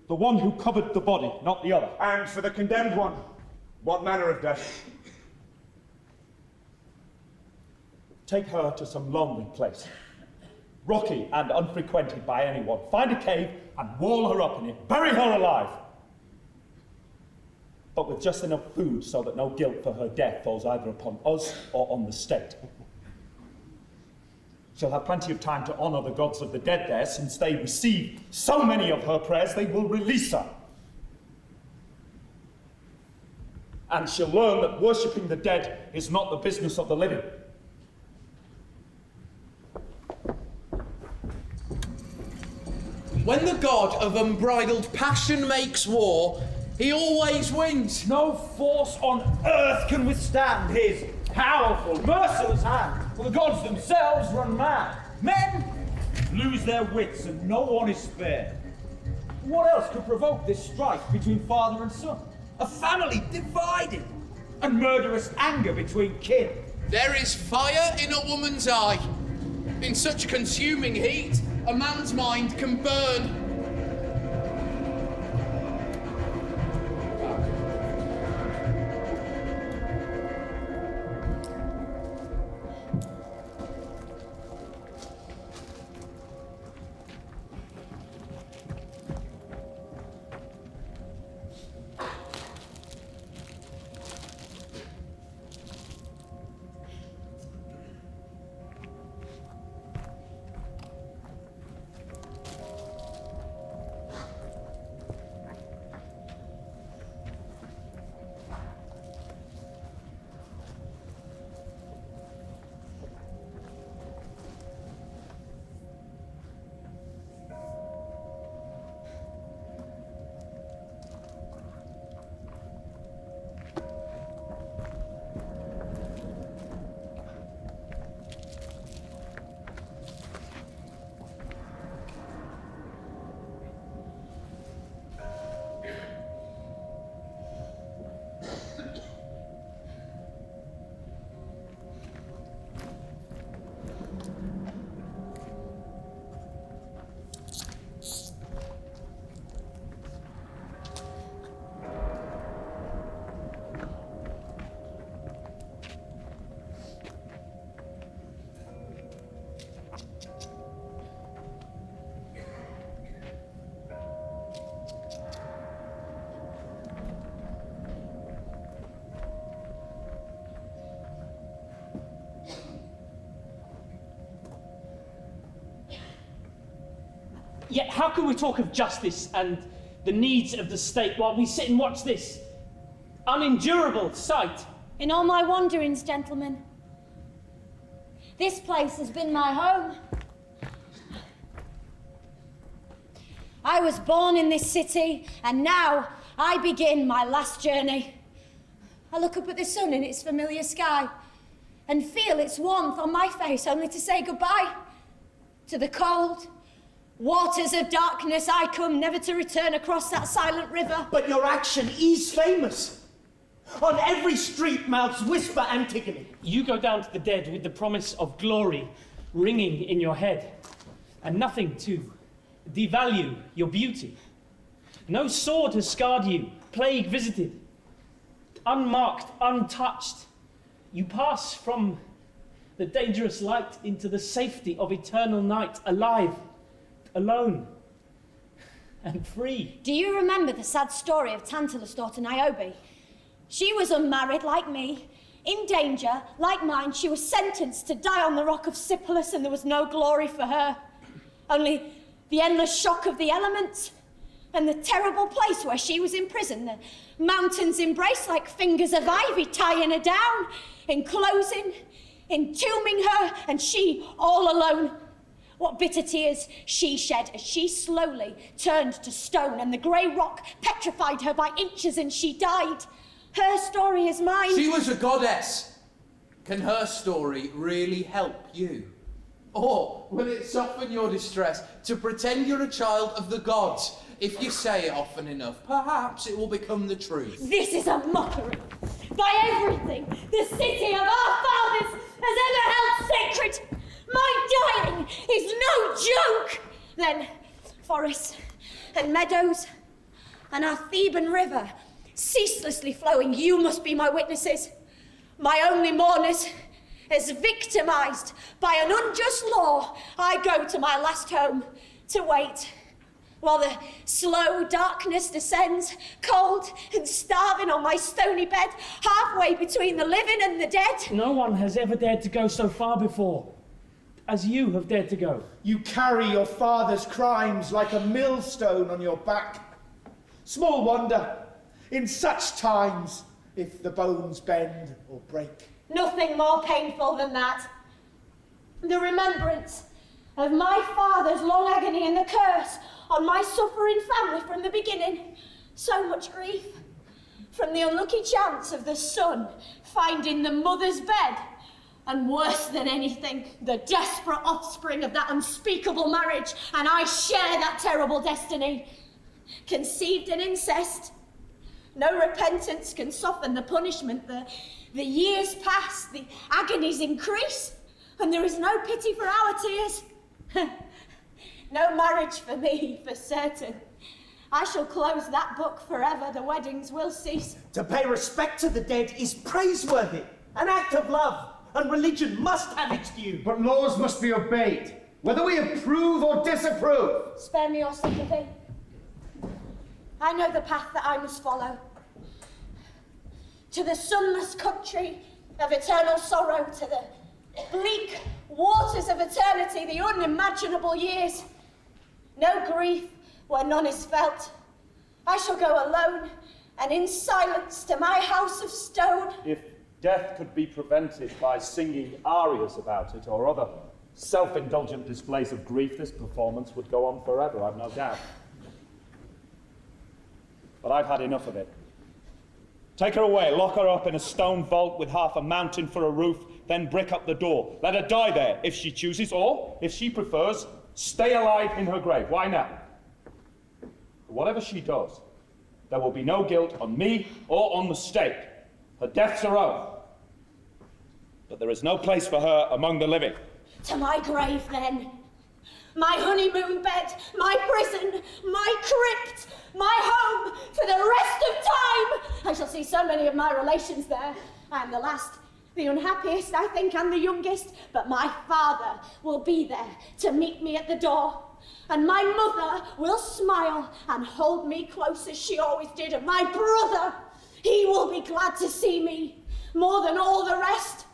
The one who covered the body, not the other. And for the condemned one, what manner of death? Take her to some lonely place, rocky and unfrequented by anyone. Find a cave and wall her up in it. Bury her alive. But with just enough food so that no guilt for her death falls either upon us or on the state. She'll have plenty of time to honour the gods of the dead there, since they receive so many of her prayers, they will release her. And she'll learn that worshipping the dead is not the business of the living. When the god of unbridled passion makes war, he always wins. No force on earth can withstand his powerful, merciless hand, for the gods themselves run mad. Men lose their wits and no one is spared. What else could provoke this strife between father and son? A family divided, and murderous anger between kin. There is fire in a woman's eye. In such consuming heat, a man's mind can burn. Yet how can we talk of justice and the needs of the state while we sit and watch this unendurable sight? In all my wanderings, gentlemen, this place has been my home. I was born in this city, and now I begin my last journey. I look up at the sun in its familiar sky and feel its warmth on my face, only to say goodbye. To the cold waters of darkness I come, never to return across that silent river. But your action is famous. On every street mouths whisper Antigone. You go down to the dead with the promise of glory ringing in your head, and nothing to devalue your beauty. No sword has scarred you, plague visited. Unmarked, untouched, you pass from the dangerous light into the safety of eternal night, alive, alone, and free. Do you remember the sad story of Tantalus' daughter Niobe? She was unmarried like me, in danger like mine. She was sentenced to die on the rock of Sipylus, and there was no glory for her. Only the endless shock of the elements and the terrible place where she was imprisoned. The mountains embrace like fingers of ivy, tying her down, enclosing, entombing her, and she all alone. What bitter tears she shed as she slowly turned to stone, and the grey rock petrified her by inches, and she died. Her story is mine. She was a goddess. Can her story really help you? Or will it soften your distress to pretend you're a child of the gods? If you say it often enough, perhaps it will become the truth. This is a mockery. By everything the city of our fathers has ever held sacred, my dying is no joke. Then forests and meadows and our Theban river ceaselessly flowing, you must be my witnesses. My only mourners, as victimised by an unjust law, I go to my last home to wait, while the slow darkness descends, cold and starving on my stony bed, halfway between the living and the dead. No one has ever dared to go so far before, as you have dared to go. You carry your father's crimes like a millstone on your back. Small wonder, in such times, if the bones bend or break. Nothing more painful than that. The remembrance of my father's long agony and the curse on my suffering family from the beginning. So much grief. From the unlucky chance of the son finding the mother's bed, and worse than anything, the desperate offspring of that unspeakable marriage, and I share that terrible destiny. Conceived in incest, no repentance can soften the punishment. The years pass, the agonies increase, and there is no pity for our tears. No marriage for me, for certain. I shall close that book forever. The weddings will cease. To pay respect to the dead is praiseworthy, an act of love, and religion must have its due. But laws must be obeyed, whether we approve or disapprove. Spare me your sympathy. I know the path that I must follow. To the sunless country of eternal sorrow, to the bleak waters of eternity, the unimaginable years. No grief where none is felt. I shall go alone and in silence to my house of stone. If death could be prevented by singing arias about it or other self-indulgent displays of grief, this performance would go on forever, I've no doubt. But I've had enough of it. Take her away, lock her up in a stone vault with half a mountain for a roof, then brick up the door. Let her die there if she chooses, or, if she prefers, stay alive in her grave. Why not? But whatever she does, there will be no guilt on me or on the state. Her death's her own. But there is no place for her among the living. To my grave, then. My honeymoon bed, my prison, my crypt, my home for the rest of time. I shall see so many of my relations there. I am the last, the unhappiest, I think, and the youngest. But my father will be there to meet me at the door. And my mother will smile and hold me close as she always did. And my brother, he will be glad to see me more than all the rest.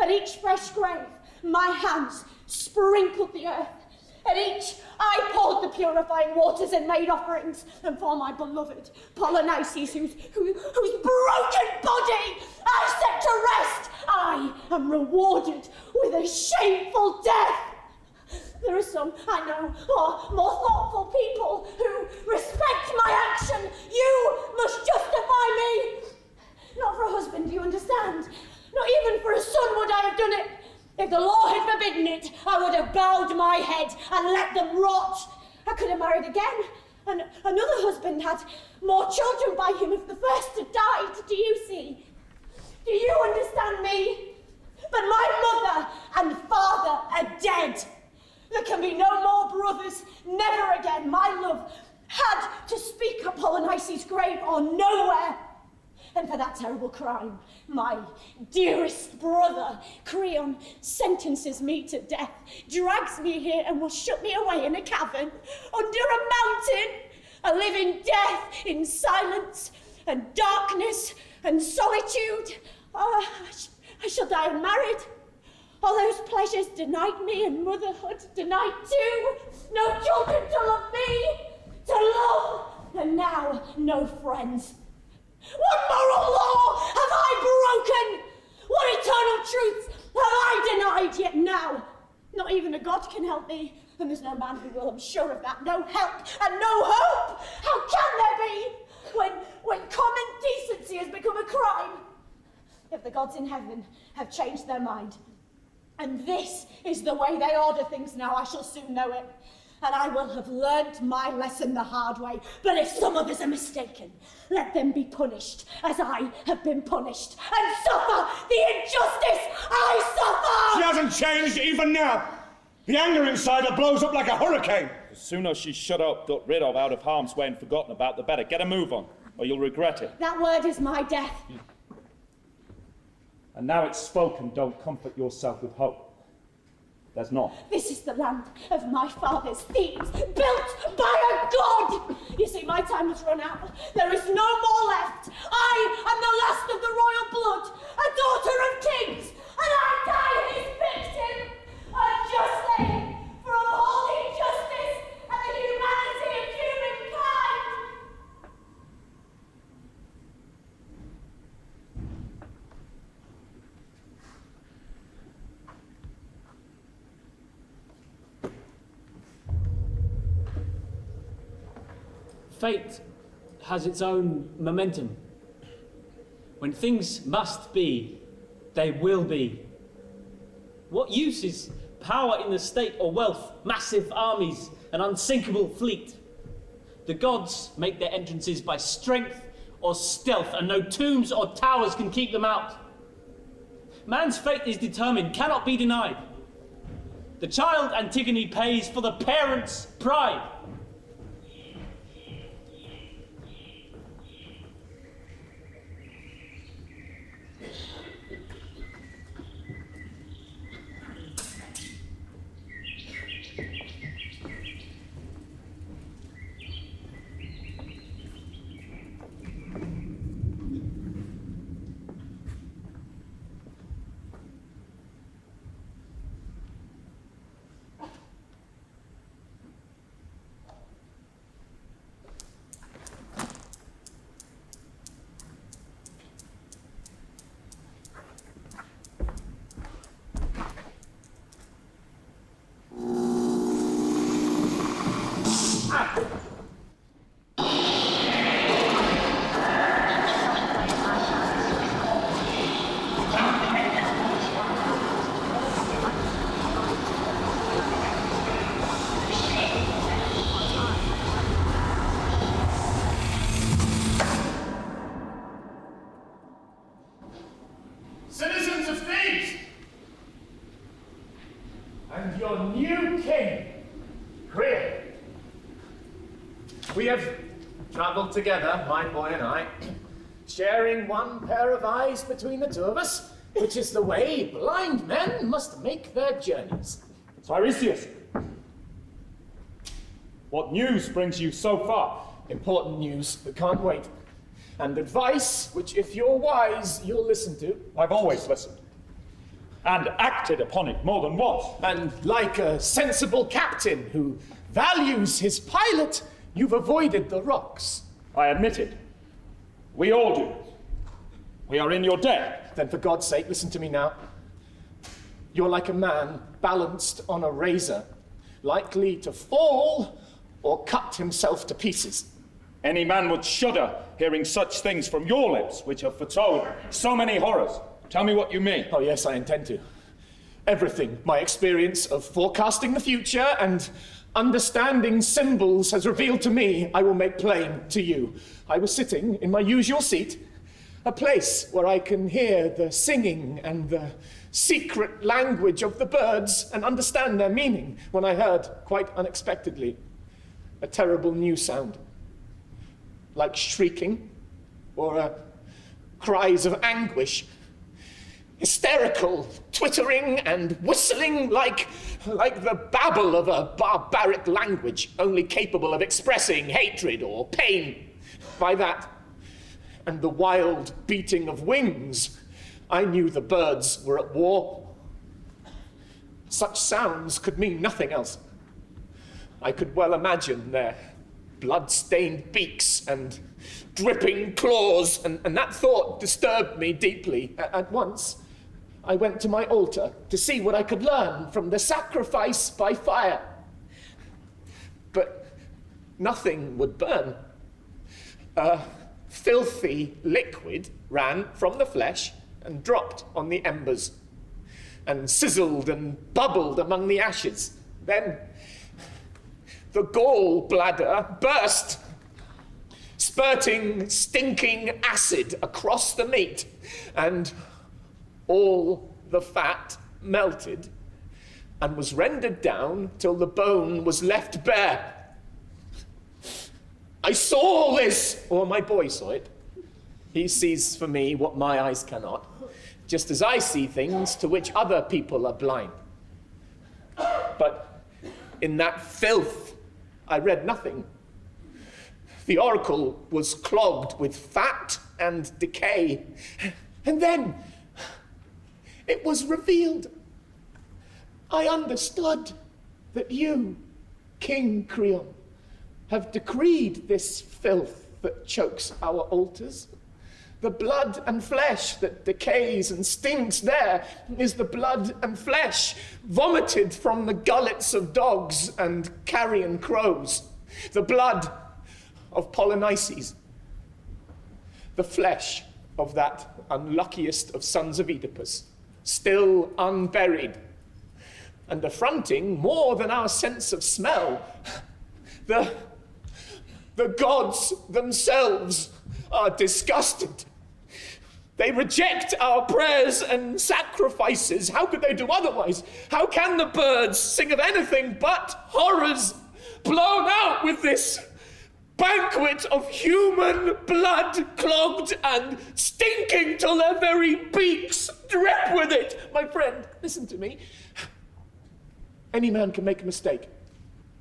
At each fresh grave, my hands sprinkled the earth, At each I poured the purifying waters and made offerings, and for my beloved Polynices, whose broken body I set to rest, I am rewarded with a shameful death. There are some, I know, more thoughtful people who respect my action. You must justify me. Not for a husband, do you understand? Not even for a son would I have done it. If the law had forbidden it, I would have bowed my head and let them rot. I could have married again, and another husband had more children by him if the first had died. Do you see? Do you understand me? But my mother and father are dead. There can be no more brothers, never again. My love had to speak at Polynices' grave or nowhere. And for that terrible crime, my dearest brother, Creon, sentences me to death, drags me here and will shut me away in a cavern, under a mountain, a living death in silence and darkness and solitude. Oh, I shall die unmarried. All those pleasures denied me, and motherhood denied too. No children to love me, to love, and now no friends. What moral law have I broken? What eternal truths have I denied? Yet now, not even a God can help me, and there's no man who will, I'm sure of that. No help and no hope. How can there be when common decency has become a crime? If the gods in heaven have changed their mind, and this is the way they order things now, I shall soon know it. And I will have learnt my lesson the hard way. But if some others are mistaken, let them be punished as I have been punished, and suffer the injustice I suffer! She hasn't changed even now. The anger inside her blows up like a hurricane. The sooner she's shut up, got rid of, out of harm's way and forgotten about, the better. Get a move on, or you'll regret it. That word is my death. And now it's spoken, don't comfort yourself with hope. There's not. This is the land of my father's Thebes, built by a god! You see, my time has run out. There is no more left. I am the last of the royal blood, a daughter of kings, and I die his victim, unjustly, for upholding justice and the humanity of humankind. Fate has its own momentum. When things must be, they will be. What use is power in the state or wealth, massive armies, an unsinkable fleet? The gods make their entrances by strength or stealth, and no tombs or towers can keep them out. Man's fate is determined, cannot be denied. The child Antigone pays for the parents' pride. Citizens of Thebes, and your new king, Creon. We have travelled together, my boy and I, sharing one pair of eyes between the two of us, which is the way blind men must make their journeys. Tiresias, what news brings you so far? Important news that can't wait. And advice, which if you're wise, you'll listen to. I've always listened. and acted upon it more than once. And like a sensible captain who values his pilot, you've avoided the rocks. I admit it. We all do. We are in your debt. Then for God's sake, listen to me now. You're like a man balanced on a razor, likely to fall or cut himself to pieces. Any man would shudder hearing such things from your lips, which have foretold so many horrors. Tell me what you mean. Oh yes, I intend to. Everything my experience of forecasting the future and understanding symbols has revealed to me, I will make plain to you. I was sitting in my usual seat, a place where I can hear the singing and the secret language of the birds and understand their meaning, when I heard, quite unexpectedly, a terrible new sound, like shrieking or cries of anguish, hysterical twittering and whistling like the babble of a barbaric language only capable of expressing hatred or pain. By that, and the wild beating of wings, I knew the birds were at war. Such sounds could mean nothing else. I could well imagine their blood-stained beaks and dripping claws, and that thought disturbed me deeply. At once, I went to my altar to see what I could learn from the sacrifice by fire. But nothing would burn. A filthy liquid ran from the flesh and dropped on the embers, and sizzled and bubbled among the ashes. Then the gall bladder burst, spurting stinking acid across the meat, and all the fat melted and was rendered down till the bone was left bare. I saw all this, or my boy saw it. He sees for me what my eyes cannot, just as I see things to which other people are blind. But in that filth, I read nothing. The oracle was clogged with fat and decay. And then it was revealed. I understood that you, King Creon, have decreed this filth that chokes our altars. The blood and flesh that decays and stinks there is the blood and flesh vomited from the gullets of dogs and carrion crows. The blood of Polynices. The flesh of that unluckiest of sons of Oedipus, still unburied, and affronting more than our sense of smell. The gods themselves are disgusted. They reject our prayers and sacrifices. How could they do otherwise? How can the birds sing of anything but horrors, blown out with this banquet of human blood, clogged and stinking till their very beaks drip with it? My friend, listen to me. Any man can make a mistake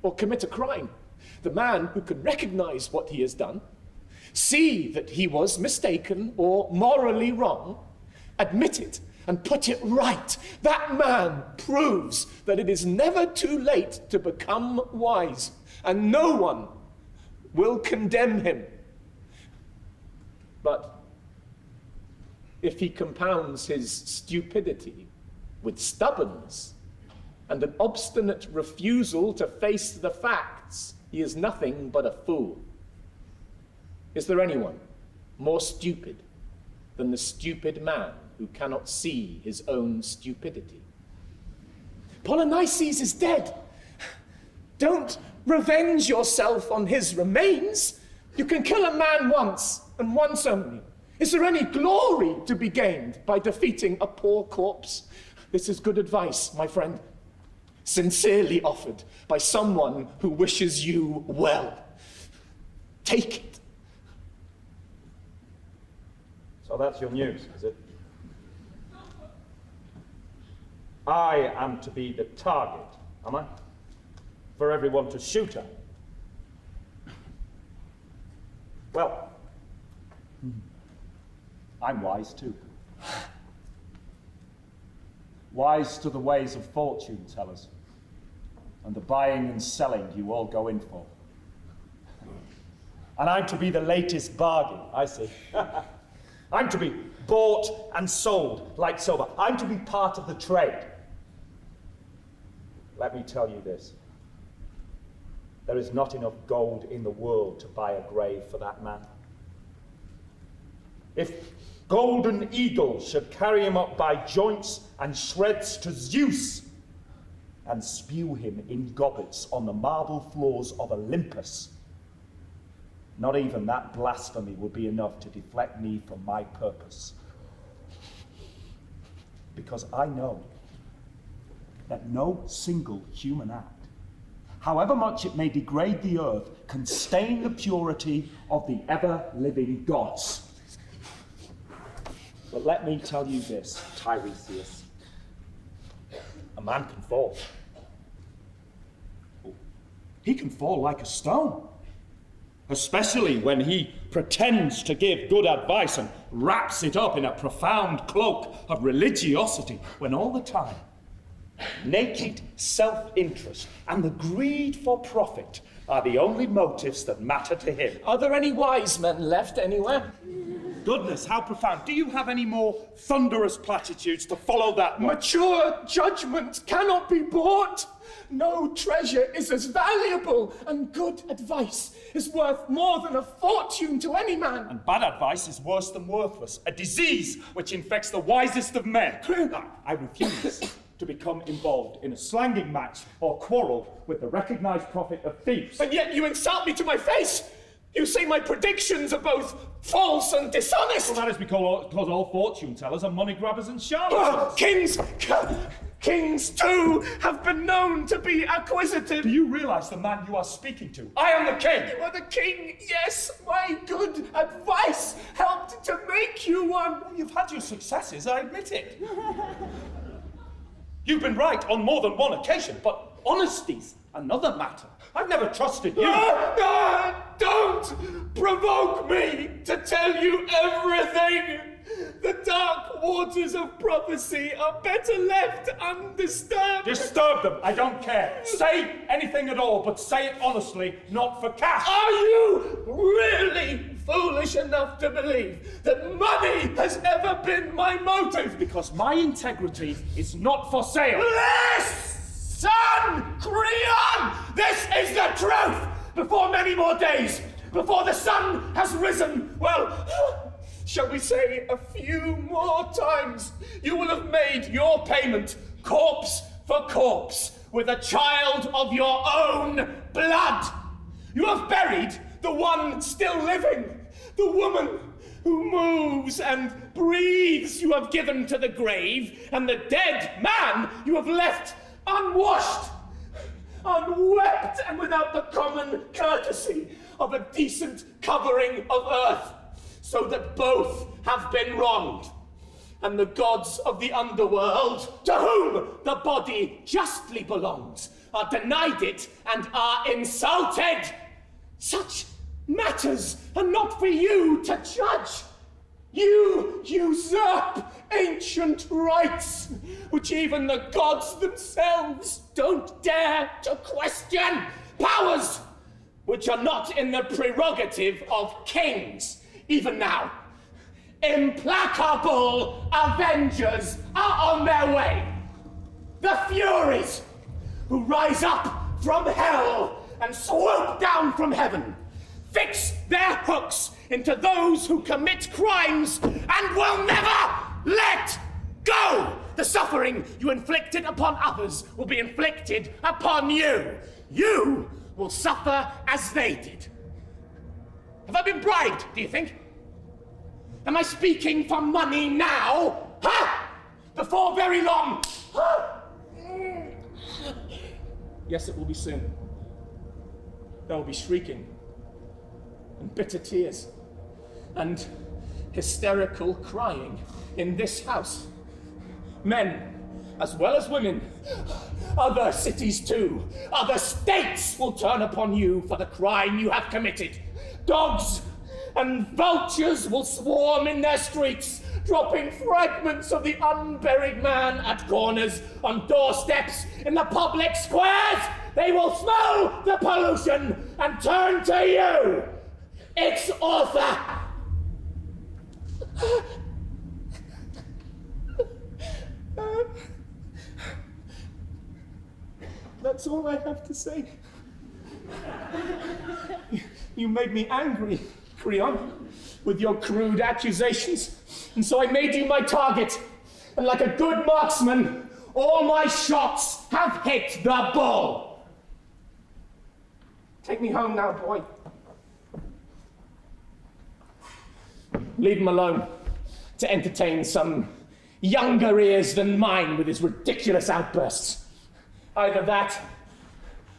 or commit a crime. The man who can recognize what he has done, see that he was mistaken or morally wrong, admit it and put it right, that man proves that it is never too late to become wise, and no one will condemn him. But if he compounds his stupidity with stubbornness and an obstinate refusal to face the facts, he is nothing but a fool. Is there anyone more stupid than the stupid man who cannot see his own stupidity? Polynices is dead. Don't revenge yourself on his remains. You can kill a man once, and once only. Is there any glory to be gained by defeating a poor corpse? This is good advice, my friend, sincerely offered by someone who wishes you well. Take it. So that's your news, is it? I am to be the target, am I? For everyone to shoot at. Well, I'm wise too. wise to the ways of fortune tellers, and the buying and selling you all go in for. And I'm to be the latest bargain, I see. I'm to be bought and sold like silver. I'm to be part of the trade. Let me tell you this. There is not enough gold in the world to buy a grave for that man. If golden eagles should carry him up by joints and shreds to Zeus and spew him in gobbets on the marble floors of Olympus, not even that blasphemy would be enough to deflect me from my purpose. Because I know that no single human act, however much it may degrade the earth, can stain the purity of the ever-living gods. But let me tell you this, Tiresias. A man can fall. He can fall like a stone. Especially when he pretends to give good advice and wraps it up in a profound cloak of religiosity, when all the time naked self-interest and the greed for profit are the only motives that matter to him. Are there any wise men left anywhere? Goodness, how profound. Do you have any more thunderous platitudes to follow that one? Mature judgment cannot be bought. No treasure is as valuable, and good advice is worth more than a fortune to any man. And bad advice is worse than worthless, a disease which infects the wisest of men. I refuse to become involved in a slanging match or quarrel with the recognized prophet of thieves. And yet you insult me to my face. You say my predictions are both false and dishonest. Well, that is because all fortune tellers are money grabbers and charlatans. Kings too have been known to be acquisitive. Do you realize the man you are speaking to? I am the king. You are the king, yes. My good advice helped to make you one. You've had your successes, I admit it. You've been right on more than one occasion, but honesty's another matter. I've never trusted you. Don't provoke me to tell you everything. The dark waters of prophecy are better left undisturbed. Disturb them, I don't care. Say anything at all, but say it honestly, not for cash. Are you really foolish enough to believe that money has ever been my motive? Because my integrity is not for sale. Listen, Creon! This is the truth! Before many more days, before the sun has risen, well, shall we say a few more times, you will have made your payment corpse for corpse with a child of your own blood. You have buried the one still living, the woman who moves and breathes you have given to the grave, and the dead man you have left unwashed, unwept, and without the common courtesy of a decent covering of earth, so that both have been wronged. And the gods of the underworld, to whom the body justly belongs, are denied it and are insulted. Such matters are not for you to judge. You usurp ancient rights, which even the gods themselves don't dare to question. Powers which are not in the prerogative of kings. Even now, implacable avengers are on their way. The Furies, who rise up from hell and swoop down from heaven, fix their hooks into those who commit crimes and will never let go. The suffering you inflicted upon others will be inflicted upon you. You will suffer as they did. Have I been bribed, do you think? Am I speaking for money now? Huh? Before very long? Huh? Yes, it will be soon. There will be shrieking and bitter tears and hysterical crying in this house. Men as well as women. Other cities too. Other states will turn upon you for the crime you have committed. Dogs and vultures will swarm in their streets. dropping fragments of the unburied man at corners, on doorsteps, in the public squares. They will smell the pollution and turn to you, its author. That's all I have to say. You made me angry, Creon, with your crude accusations, and so I made you my target. And like a good marksman, all my shots have hit the bull. Take me home now, boy. Leave him alone to entertain some younger ears than mine with his ridiculous outbursts. Either that,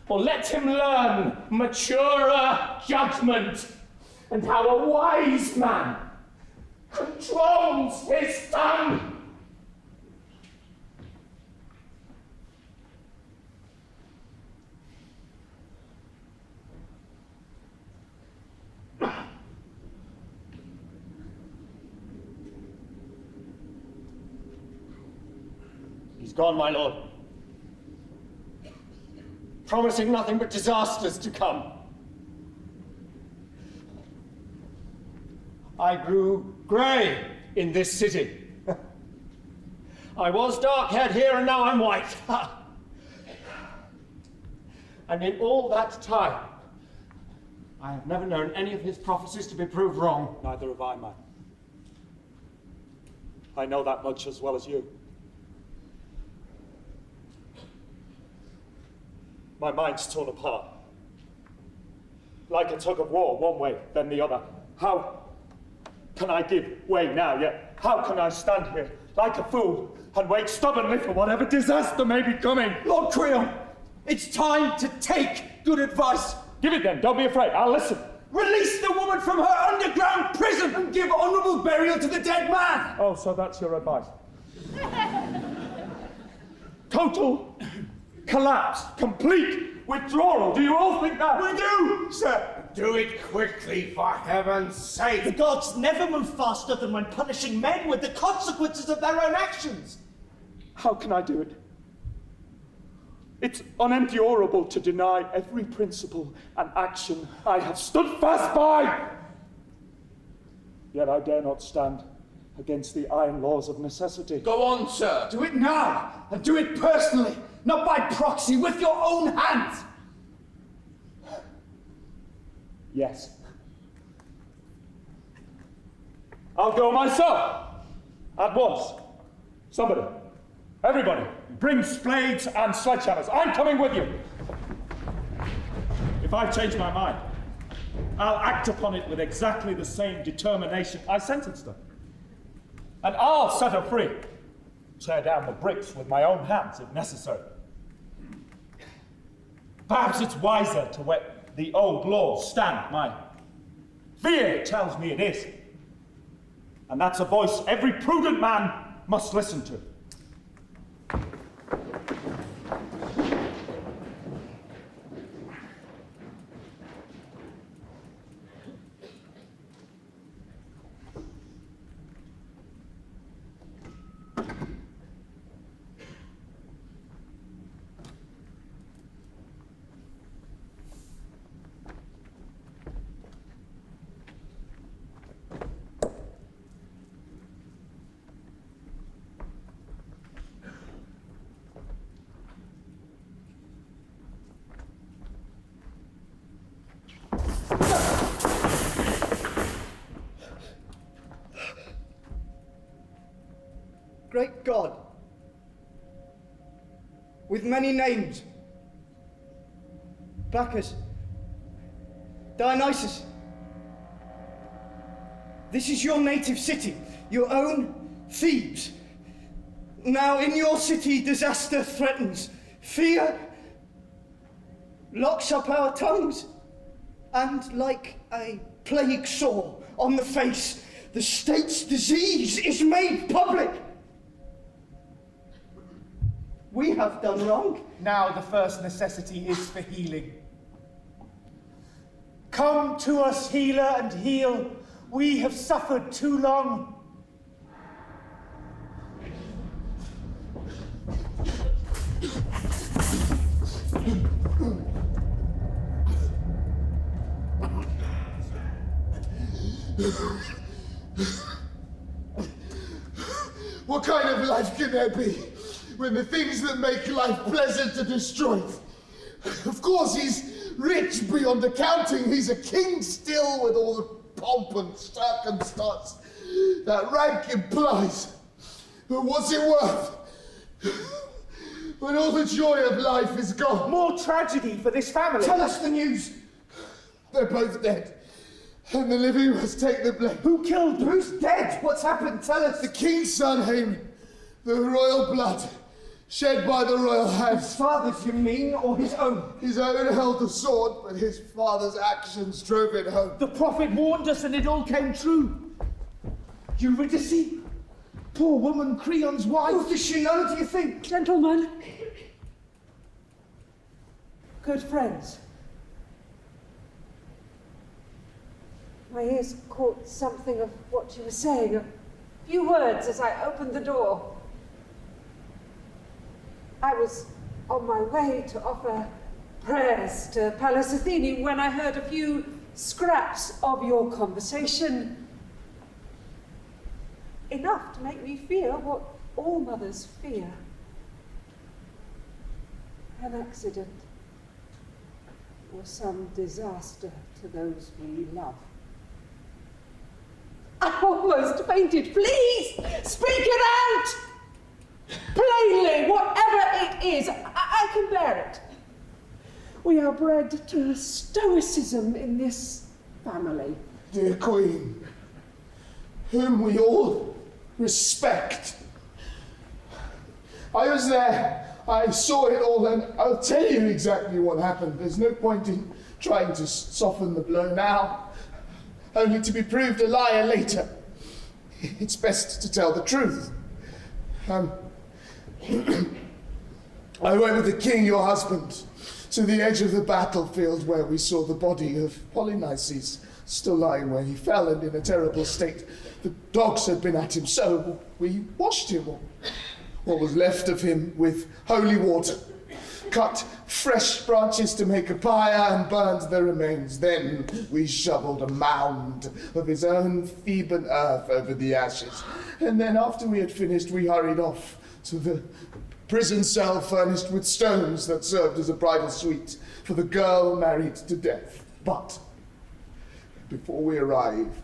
or let him learn maturer judgment and how a wise man controls his tongue. He's gone, my lord, promising nothing but disasters to come. I grew grey in this city. I was dark-haired here, and now I'm white. And in all that time, I have never known any of his prophecies to be proved wrong. Neither have I, man. I know that much as well as you. My mind's torn apart. Like a tug of war, one way, then the other. How can I give way now yet? How can I stand here like a fool and wait stubbornly for whatever disaster may be coming? Lord Creon, it's time to take good advice. Give it then, don't be afraid, I'll listen. Release the woman from her underground prison and give honourable burial to the dead man. Oh, so that's your advice. Total collapse, complete withdrawal. Do you all think that? We do, sir. Do it quickly, for heaven's sake. The gods never move faster than when punishing men with the consequences of their own actions. How can I do it? It's unendurable to deny every principle and action I have stood fast by. Yet I dare not stand against the iron laws of necessity. Go on, sir. Do it now, and do it personally, not by proxy, with your own hands. Yes. I'll go myself. At once. Somebody. Everybody. Bring spades and sledgehammers. I'm coming with you. If I've changed my mind, I'll act upon it with exactly the same determination I sentenced her. And I'll set her free. Tear down the bricks with my own hands if necessary. Perhaps it's wiser to let the old laws stand. My fear tells me it is. And that's a voice every prudent man must listen to. Great God, with many names, Bacchus, Dionysus, this is your native city, your own Thebes. Now in your city disaster threatens, fear locks up our tongues, and like a plague sore on the face, the state's disease is made public. We have done wrong. Now the first necessity is for healing. Come to us, healer, and heal. We have suffered too long. What kind of life can there be when the things that make life pleasant are destroyed? Of course, he's rich beyond accounting. He's a king still with all the pomp and circumstance that rank implies. But what's it worth when all the joy of life is gone? More tragedy for this family. Tell us the news. They're both dead. And the living must take the blame. Who killed them? Who's dead? What's happened? Tell us. The king's son, Haman. The royal blood shed by the royal hand. His father's, you mean, or his own? His own held the sword, but his father's actions drove it home. The prophet warned us and it all came true. Eurydice, poor woman, Creon's wife. Who does she know, do you think? Gentlemen. Good friends. My ears caught something of what you were saying, a few words as I opened the door. I was on my way to offer prayers to Pallas Athene when I heard a few scraps of your conversation. Enough to make me fear what all mothers fear. An accident or some disaster to those we love. I almost fainted. Please, speak it out! Plainly, whatever it is, I can bear it. We are bred to stoicism in this family. Dear Queen, whom we all respect. I was there, I saw it all, and I'll tell you exactly what happened. There's no point in trying to soften the blow now, only to be proved a liar later. It's best to tell the truth. I went with the king, your husband, to the edge of the battlefield where we saw the body of Polynices still lying where he fell and in a terrible state. The dogs had been at him, so we washed him, or what was left of him, with holy water, cut fresh branches to make a pyre and burned the remains. Then we shoveled a mound of his own Theban earth over the ashes. And then after we had finished, we hurried off to the prison cell furnished with stones that served as a bridal suite for the girl married to death. But before we arrived,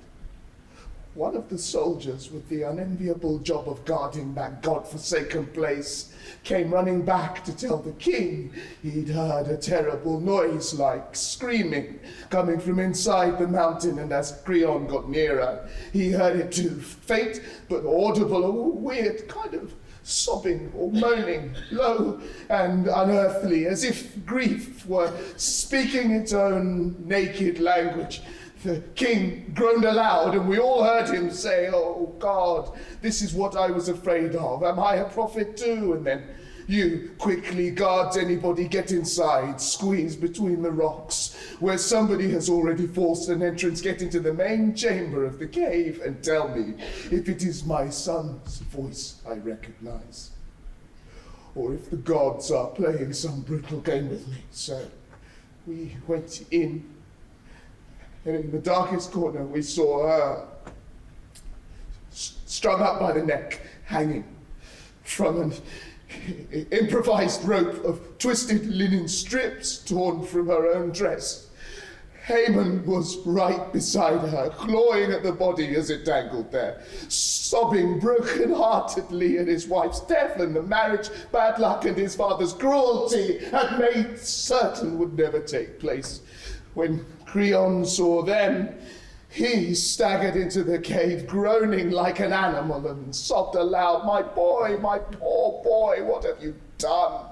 one of the soldiers with the unenviable job of guarding that God-forsaken place came running back to tell the king he'd heard a terrible noise like screaming coming from inside the mountain, and as Creon got nearer, he heard it too, faint but audible, a weird kind of sobbing or moaning, low and unearthly, as if grief were speaking its own naked language. The king groaned aloud, and we all heard him say, "Oh God, this is what I was afraid of. Am I a prophet too?" And then, "You, quickly, guards, anybody get inside, squeeze between the rocks, where somebody has already forced an entrance, get into the main chamber of the cave, and tell me if it is my son's voice I recognize, or if the gods are playing some brutal game with me." So we went in, and in the darkest corner we saw her strung up by the neck, hanging from an improvised rope of twisted linen strips torn from her own dress. Haman was right beside her, clawing at the body as it dangled there, sobbing broken-heartedly at his wife's death and the marriage bad luck and his father's cruelty had made certain would never take place. When Creon saw them, he staggered into the cave, groaning like an animal, and sobbed aloud, "My boy, my poor boy, what have you done?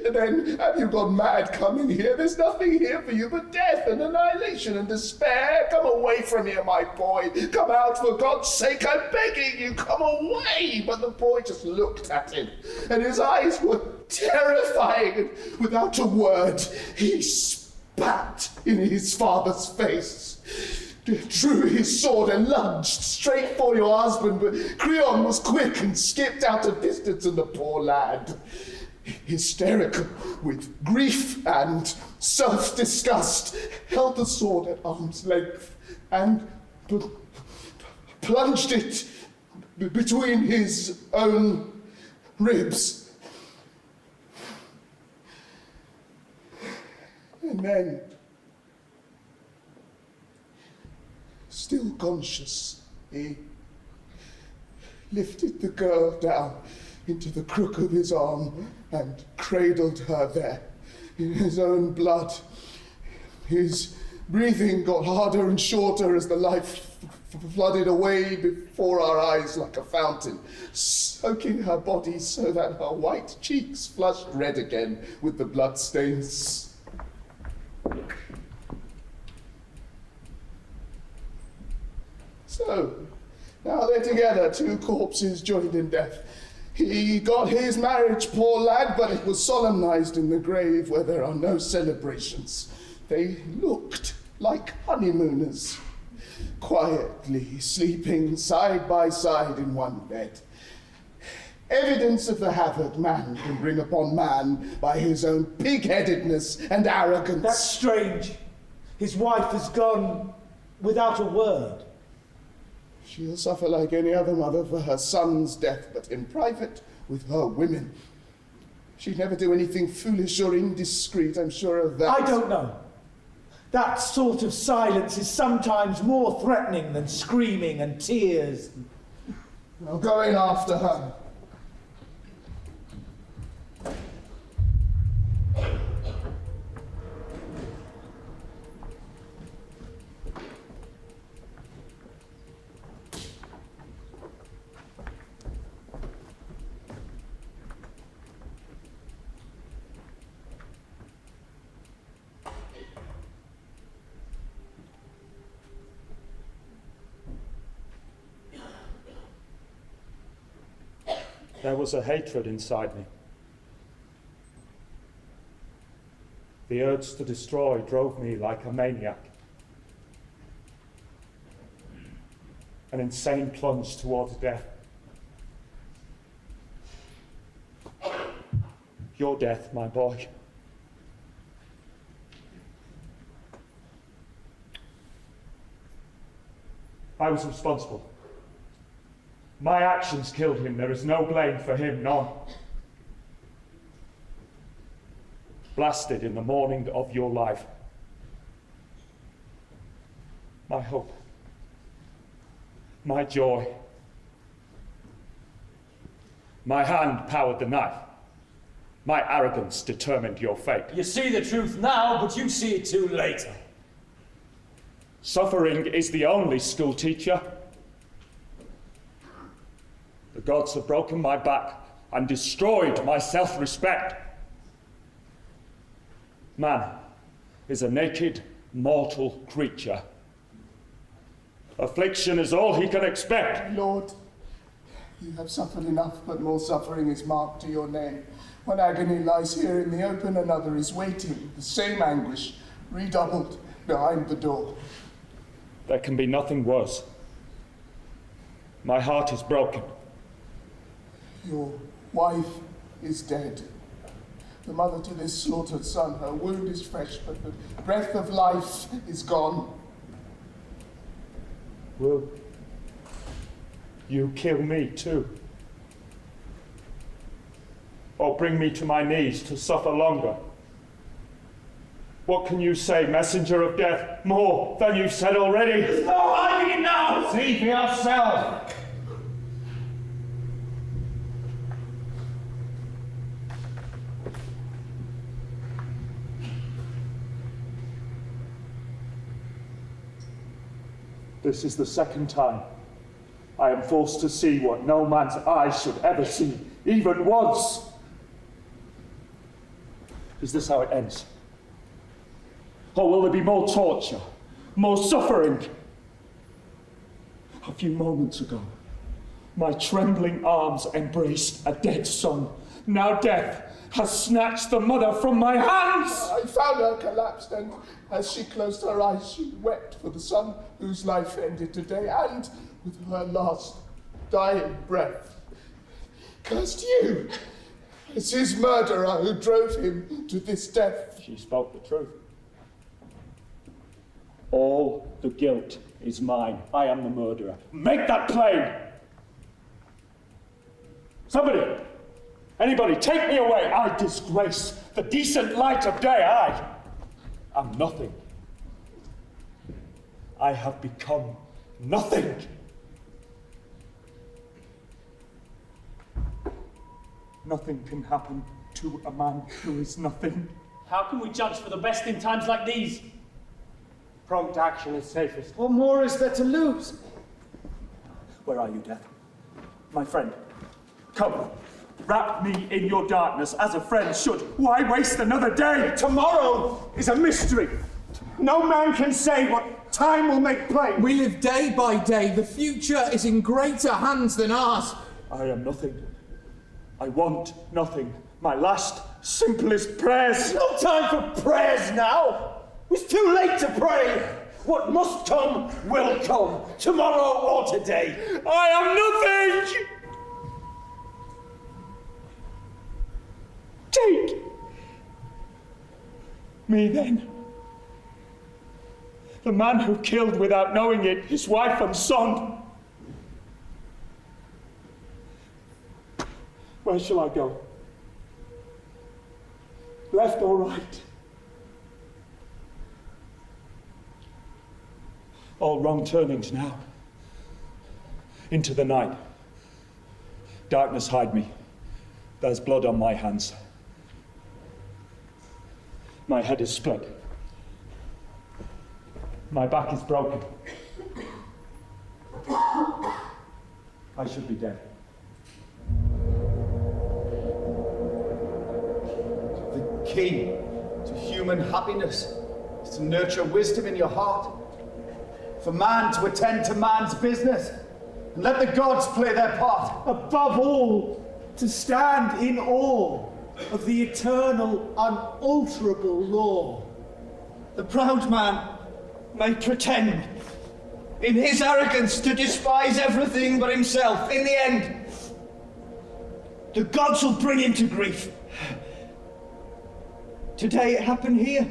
And then have you gone mad coming here? There's nothing here for you but death and annihilation and despair. Come away from here, my boy. Come out, for God's sake, I'm begging you, come away." But the boy just looked at him, and his eyes were terrifying, and without a word, he spat in his father's face, drew his sword and lunged straight for your husband, but Creon was quick and skipped out of distance, and the poor lad, hysterical with grief and self-disgust, held the sword at arm's length and plunged it between his own ribs. And then, still conscious, he lifted the girl down into the crook of his arm and cradled her there in his own blood. His breathing got harder and shorter as the life flooded away before our eyes like a fountain, soaking her body so that her white cheeks flushed red again with the bloodstains. So, now they're together, two corpses joined in death. He got his marriage, poor lad, but it was solemnized in the grave where there are no celebrations. They looked like honeymooners, quietly sleeping side by side in one bed. Evidence of the havoc man can bring upon man by his own pig-headedness and arrogance. That's strange. His wife has gone without a word. She'll suffer like any other mother for her son's death, but in private with her women. She'd never do anything foolish or indiscreet, I'm sure of that. I don't know. That sort of silence is sometimes more threatening than screaming and tears. I'll go in after her. There was a hatred inside me. The urge to destroy drove me like a maniac. An insane plunge towards death. Your death, my boy. I was responsible. My actions killed him. There is no blame for him, none. Blasted in the morning of your life. My hope. My joy. My hand powered the knife. My arrogance determined your fate. You see the truth now, but you see it too later. Suffering is the only school teacher. The gods have broken my back and destroyed my self-respect. Man is a naked, mortal creature. Affliction is all he can expect. Lord, you have suffered enough, but more suffering is marked to your name. One agony lies here in the open, another is waiting, the same anguish, redoubled behind the door. There can be nothing worse. My heart is broken. Your wife is dead. The mother to this slaughtered son, her wound is fresh, but the breath of life is gone. Will you kill me too? Or bring me to my knees to suffer longer? What can you say, messenger of death, more than you've said already? There's no hiding it now! See for yourself! This is the second time I am forced to see what no man's eyes should ever see, even once. Is this how it ends? Or will there be more torture, more suffering? A few moments ago, my trembling arms embraced a dead son. Now death has snatched the mother from my hands! I found her collapsed, and as she closed her eyes, she wept for the son whose life ended today, and with her last dying breath, cursed you It's his murderer who drove him to this death. She spoke the truth. All the guilt is mine. I am the murderer. Make that plain! Somebody! Anybody, take me away! I disgrace the decent light of day. I am nothing. I have become nothing. Nothing can happen to a man who is nothing. How can we judge for the best in times like these? Prompt action is safest. What more is there to lose? Where are you, Death? My friend, come. Wrap me in your darkness as a friend should. Why waste another day? Tomorrow is a mystery. No man can say what time will make plain. We live day by day. The future is in greater hands than ours. I am nothing. I want nothing. My last, simplest prayers. No time for prayers now. It's too late to pray. What must come will come, tomorrow or today. I am nothing! Take me then. The man who killed without knowing it his wife and son. Where shall I go? Left or right? All wrong turnings now. Into the night. Darkness hide me. There's blood on my hands. My head is split. My back is broken. I should be dead. The key to human happiness is to nurture wisdom in your heart. For man to attend to man's business and let the gods play their part. Above all, to stand in awe of the eternal, unalterable law. The proud man may pretend, in his arrogance, to despise everything but himself. In the end, the gods will bring him to grief. Today it happened here.